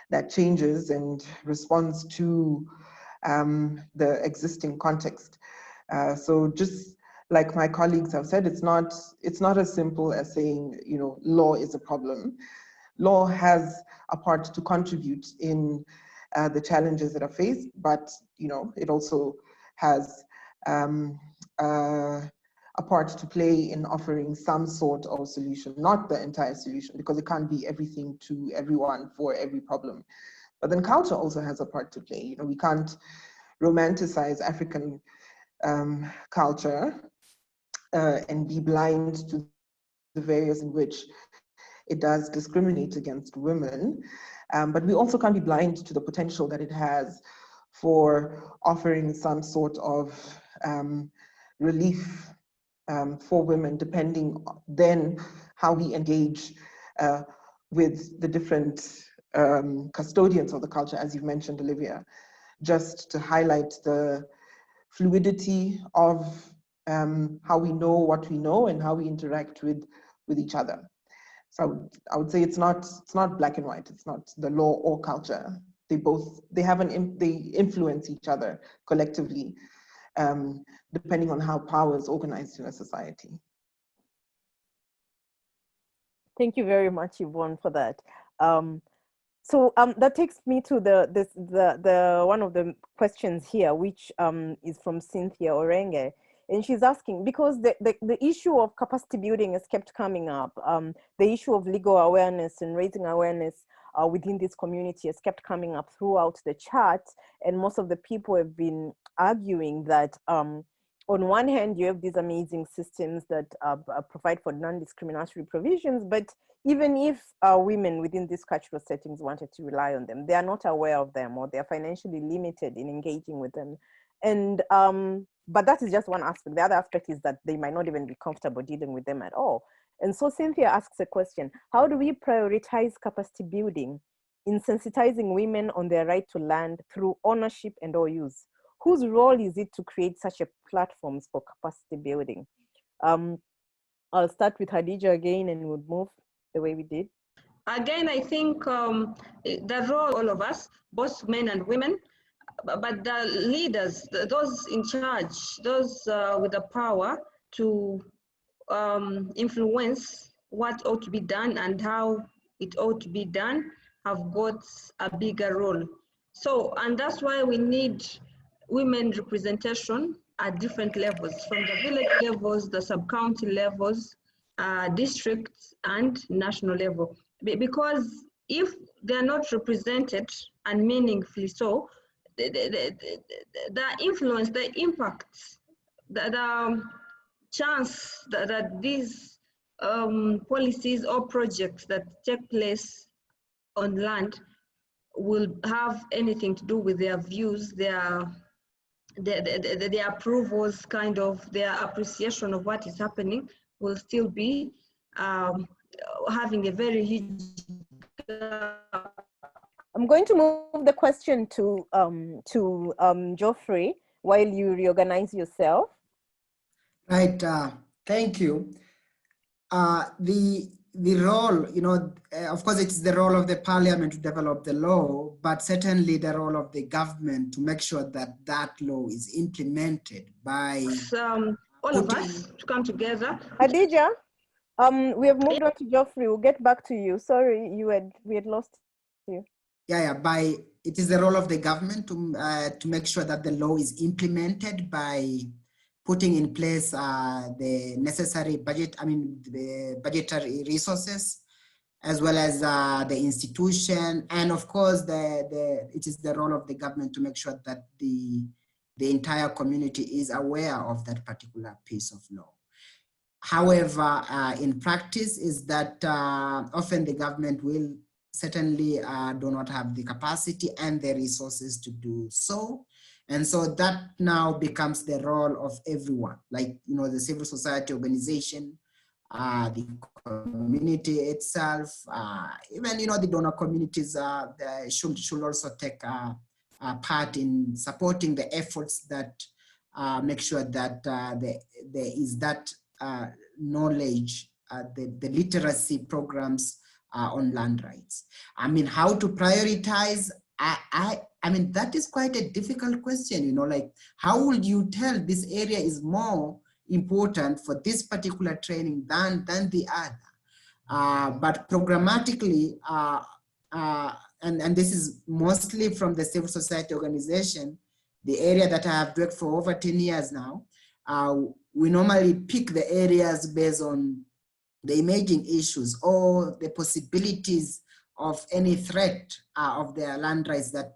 that changes and responds to the existing context. So just like my colleagues have said, it's not as simple as saying, law is a problem. Law has a part to contribute in the challenges that are faced, but it also has a part to play in offering some sort of solution, not the entire solution, because it can't be everything to everyone for every problem. But then culture also has a part to play. We can't romanticize African culture and be blind to the various in which it does discriminate against women. But we also can't be blind to the potential that it has for offering some sort of relief for women, depending then how we engage with the different custodians of the culture, as you've mentioned, Olivia, just to highlight the fluidity of how we know what we know and how we interact with each other. So I would say it's not black and white. It's not the law or culture. They influence each other collectively, depending on how power is organized in a society. Thank you very much, Yvonne, for that. So that takes me to the one of the questions here, which is from Cynthia Orenge. And she's asking, because the issue of capacity building has kept coming up, the issue of legal awareness and raising awareness within this community has kept coming up throughout the chat. And most of the people have been arguing that on one hand, you have these amazing systems that provide for non-discriminatory provisions, but even if women within these cultural settings wanted to rely on them, they are not aware of them, or they are financially limited in engaging with them. And but that is just one aspect. The other aspect is that they might not even be comfortable dealing with them at all. And so Cynthia asks a question: how do we prioritize capacity building in sensitizing women on their right to land through ownership and or use? Whose role is it to create such a platforms for capacity building? I'll start with Khadija again, and we'll move the way we did. Again, I think the role of all of us, both men and women, but the leaders, those in charge, those with the power to influence what ought to be done and how it ought to be done, have got a bigger role. So, and that's why we need women representation at different levels, from the village levels, the sub-county levels, districts, and national level. Because if they're not represented, and meaningfully so, the influence, the impact, the chance that these policies or projects that take place on land will have anything to do with their views, their approvals, kind of their appreciation of what is happening, will still be having a very huge. I'm going to move the question to Geoffrey while you reorganize yourself. Right, thank you. The role, you know, of course, it's the role of the parliament to develop the law, but certainly the role of the government to make sure that that law is implemented by all of us to come together. Khadija, we have moved on to Geoffrey. We'll get back to you. Sorry, we had lost you. Yeah, it is the role of the government to make sure that the law is implemented by putting in place the necessary the budgetary resources, as well as the institution, and of course it is the role of the government to make sure that the entire community is aware of that particular piece of law. However, in practice is that often the government will certainly do not have the capacity and the resources to do so. And so that now becomes the role of everyone, like, you know, the civil society organization, the community itself, even, you know, the donor communities should also take part in supporting the efforts that make sure that there is that knowledge, the literacy programs on land rights. I mean, how to prioritize? I mean, that is quite a difficult question, you know, like, how would you tell this area is more important for this particular training than the other? But programmatically, and this is mostly from the civil society organization, the area that I have worked for over 10 years now, we normally pick the areas based on the emerging issues or the possibilities of any threat of their land rights that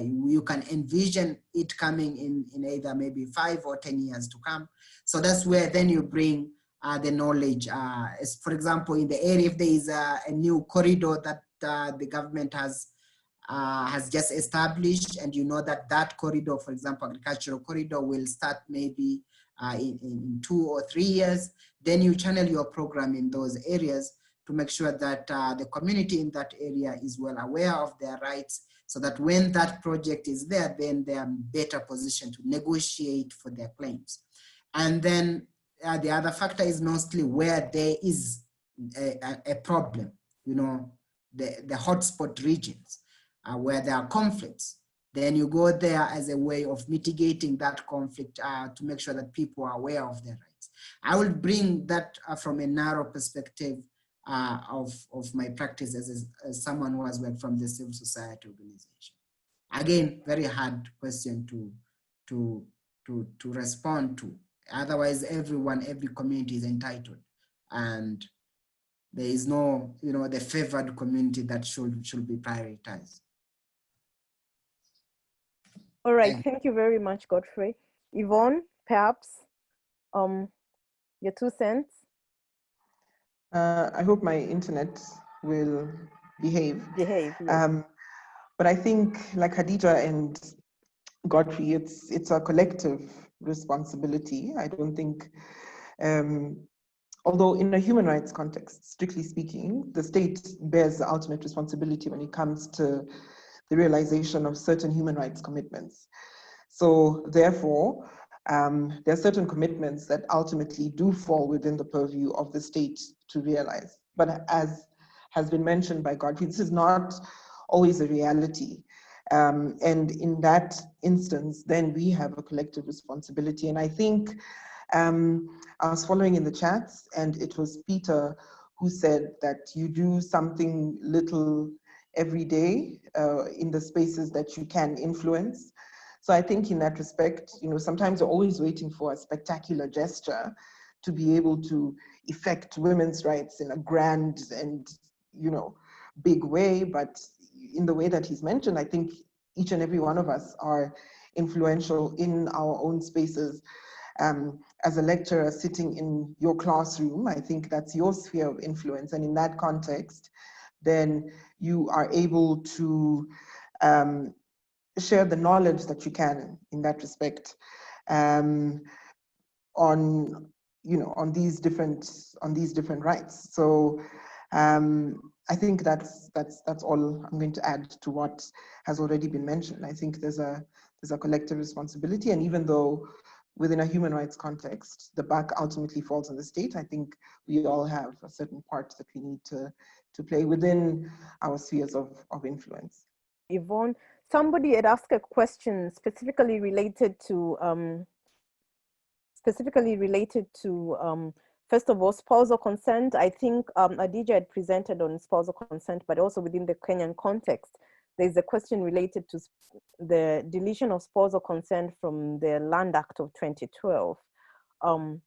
you can envision it coming in either maybe 5 or 10 years to come. So that's where then you bring the knowledge. As for example, in the area, if there is a new corridor that the government has just established, and you know that that corridor, for example, agricultural corridor, will start maybe in 2 or 3 years, then you channel your program in those areas to make sure that the community in that area is well aware of their rights, so that when that project is there, then they are better positioned to negotiate for their claims. And then the other factor is mostly where there is a problem, you know, the hotspot regions where there are conflicts. Then you go there as a way of mitigating that conflict to make sure that people are aware of their rights. I will bring that from a narrow perspective of my practice as someone who has worked from the civil society organization. Again, very hard question to respond to. Otherwise, every community is entitled, and there is no, the favored community that should be prioritized. All right, thank you very much, Godfrey. Yvonne, perhaps your 2 cents. I hope my internet will behave. Yes. But I think, like Khadija and Godfrey, it's a collective responsibility. I don't think, although in a human rights context, strictly speaking, the state bears the ultimate responsibility when it comes to the realization of certain human rights commitments. So therefore, there are certain commitments that ultimately do fall within the purview of the state to realize. But as has been mentioned by Godfrey, this is not always a reality. And in that instance, then we have a collective responsibility. And I think I was following in the chats, and it was Peter who said that you do something little every day in the spaces that you can influence. So I think in that respect, sometimes we're always waiting for a spectacular gesture to be able to effect women's rights in a grand and, big way. But in the way that he's mentioned, I think each and every one of us are influential in our own spaces. As a lecturer sitting in your classroom, I think that's your sphere of influence. And in that context, then you are able to share the knowledge that you can in that respect on these different rights. So I think that's all I'm going to add to what has already been mentioned. I think there's a collective responsibility, and even though within a human rights context, the buck ultimately falls on the state, I think we all have a certain part that we need to play within our spheres of influence. Yvonne, somebody had asked a question specifically related to first of all, spousal consent. I think Adija had presented on spousal consent, but also within the Kenyan context, there's a question related to the deletion of spousal consent from the Land Act of 2012. I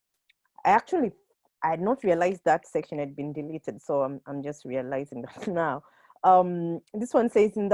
had not realized that section had been deleted, so I'm just realizing that now. This one says, isn't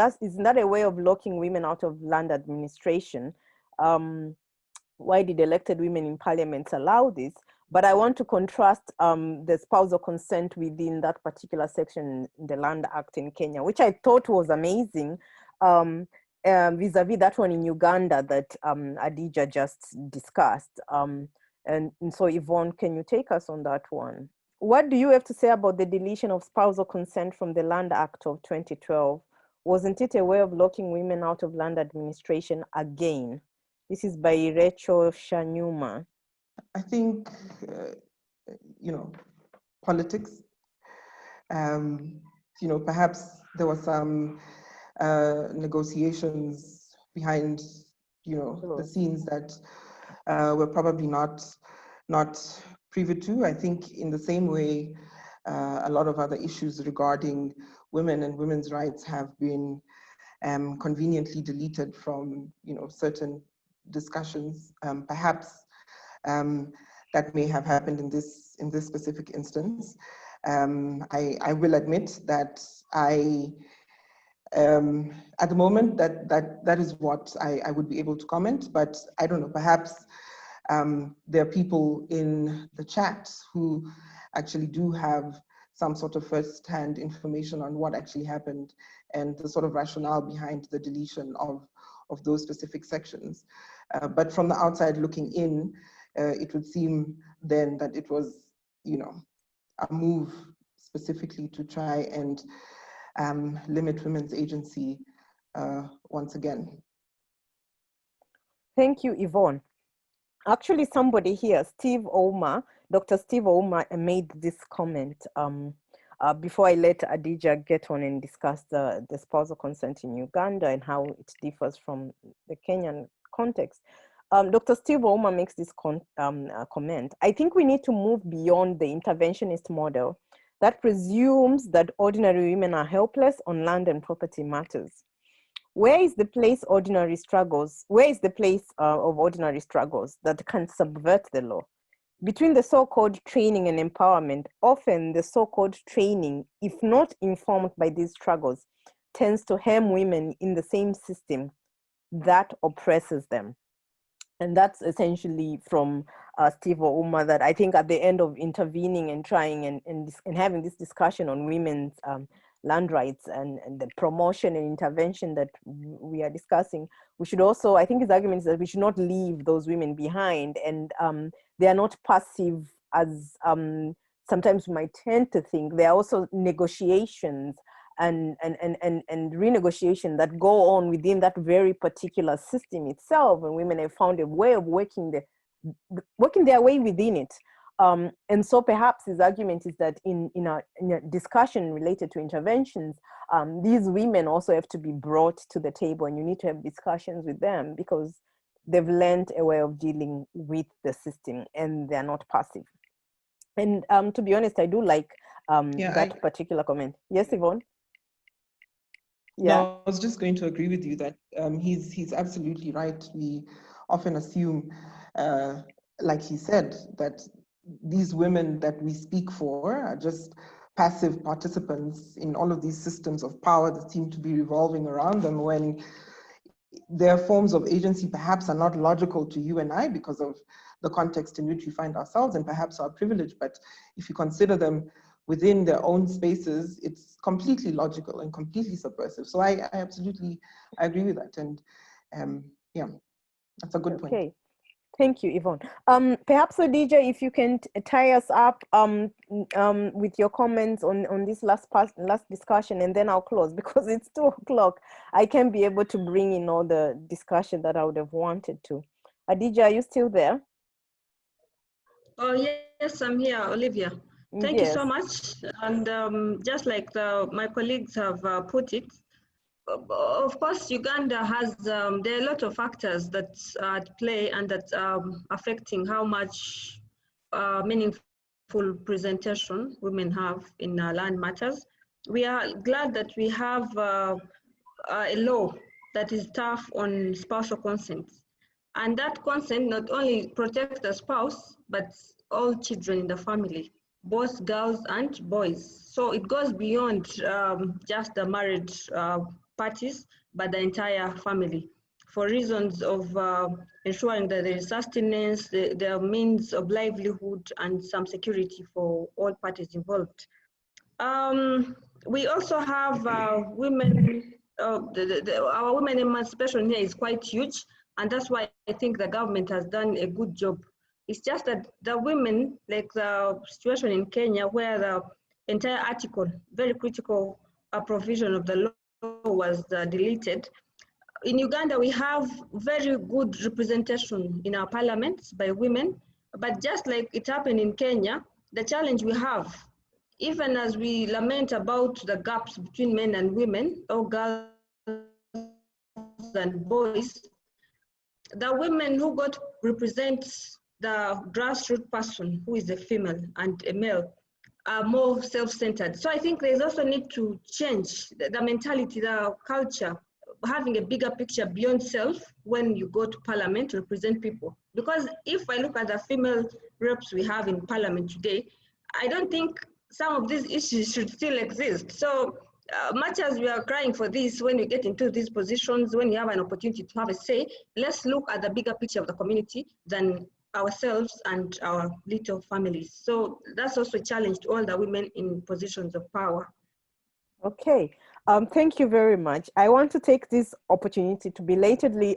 that a way of locking women out of land administration? Why did elected women in parliament allow this? But I want to contrast the spousal consent within that particular section in the Land Act in Kenya, which I thought was amazing, vis-a-vis that one in Uganda that Adija just discussed. And so Yvonne, can you take us on that one? What do you have to say about the deletion of spousal consent from the Land Act of 2012? Wasn't it a way of locking women out of land administration again? This is by Rachel Shanyuma. I think, politics, perhaps there were some negotiations behind, the scenes that were probably not privy to. I think in the same way, a lot of other issues regarding women and women's rights have been conveniently deleted from, certain discussions. Perhaps that may have happened in this specific instance. I will admit that at the moment that is what I would be able to comment, but I don't know, perhaps there are people in the chat who actually do have some sort of first-hand information on what actually happened and the sort of rationale behind the deletion of those specific sections. But from the outside looking in, it would seem then that it was, a move specifically to try and limit women's agency once again. Thank you, Yvonne. Actually, somebody here, Dr. Steve Ouma made this comment before I let Adija get on and discuss the spousal consent in Uganda and how it differs from the Kenyan context. Dr. Steve Ouma makes this comment. I think we need to move beyond the interventionist model that presumes that ordinary women are helpless on land and property matters. Where is the place of ordinary struggles that can subvert the law? Between the so-called training and empowerment, often the so-called training, if not informed by these struggles, tends to hem women in the same system that oppresses them. And that's essentially from Steve Ouma, that I think at the end of intervening and trying and having this discussion on women's land rights and the promotion and intervention that we are discussing, we should also, I think his argument is that we should not leave those women behind, and they are not passive as sometimes we might tend to think. There are also negotiations and renegotiation that go on within that very particular system itself, and women have found a way of working their way within it. And so perhaps his argument is that in a discussion related to interventions, these women also have to be brought to the table, and you need to have discussions with them because they've learned a way of dealing with the system and they're not passive. And to be honest, I do like that particular comment. Yes, Yvonne? Yeah. No, I was just going to agree with you that he's absolutely right. We often assume, like he said, that these women that we speak for are just passive participants in all of these systems of power that seem to be revolving around them, when their forms of agency perhaps are not logical to you and I because of the context in which we find ourselves and perhaps our privilege. But if you consider them within their own spaces, it's completely logical and completely subversive. So I absolutely agree with that. And yeah, that's a good point. Okay. Thank you, Yvonne. Perhaps, Odija, if you can tie us up with your comments on this last discussion, and then I'll close because it's 2 o'clock. I can't be able to bring in all the discussion that I would have wanted to. Adija, are you still there? Oh, yes, I'm here, Olivia. Thank you so much. And just like my colleagues have put it, of course, Uganda has, there are a lot of factors that are at play and that affecting how much meaningful presentation women have in land matters. We are glad that we have a law that is tough on spousal consent. And that consent not only protects the spouse, but all children in the family, both girls and boys. So it goes beyond just the married parties, but the entire family, for reasons of ensuring that there is sustenance, the means of livelihood, and some security for all parties involved. We also have women, our women emancipation here is quite huge, and that's why I think the government has done a good job. It's just that the women, like the situation in Kenya, where the entire article, very critical provision of the law was deleted. In Uganda, we have very good representation in our parliaments by women, but just like it happened in Kenya, the challenge we have, even as we lament about the gaps between men and women, or girls and boys, the women who got represent the grassroots person who is a female and a male are more self-centered. So I think there's also need to change the mentality, the culture, having a bigger picture beyond self when you go to parliament to represent people. Because if I look at the female reps we have in parliament today, I don't think some of these issues should still exist. So much as we are crying for this, when you get into these positions, when you have an opportunity to have a say, let's look at the bigger picture of the community than ourselves and our little families. So that's also a challenge to all the women in positions of power. Okay, thank you very much. I want to take this opportunity to belatedly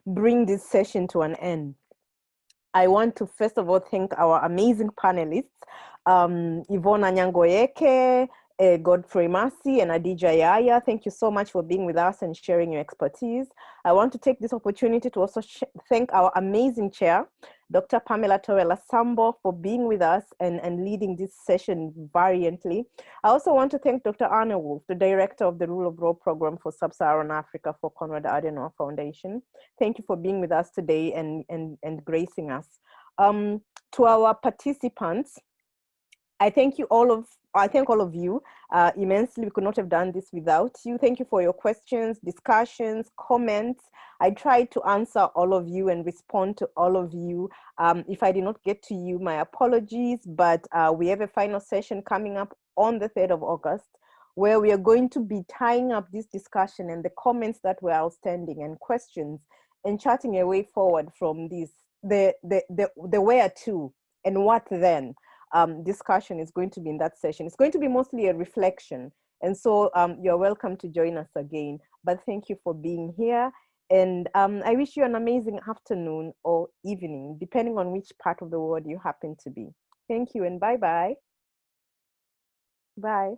bring this session to an end. I want to first of all thank our amazing panelists, Yvonne Anyangoyeke, Godfrey Marseille, and Adija Yaya. Thank you so much for being with us and sharing your expertise. I want to take this opportunity to also thank our amazing chair, Dr. Pamela Torella Sambo, for being with us and leading this session valiantly. I also want to thank Dr. Anna Wolf, the director of the Rule of Law Program for Sub-Saharan Africa for Konrad Adenauer Foundation. Thank you for being with us today and gracing us. To our participants, I thank you all I thank all of you immensely. We could not have done this without you. Thank you for your questions, discussions, comments. I tried to answer all of you and respond to all of you. If I did not get to you, my apologies, but we have a final session coming up on the 3rd of August, where we are going to be tying up this discussion and the comments that were outstanding and questions, and charting a way forward from this, the where to and what then. Discussion is going to be in that session. It's going to be mostly a reflection. And so you're welcome to join us again. But thank you for being here. And I wish you an amazing afternoon or evening, depending on which part of the world you happen to be. Thank you and bye-bye. Bye.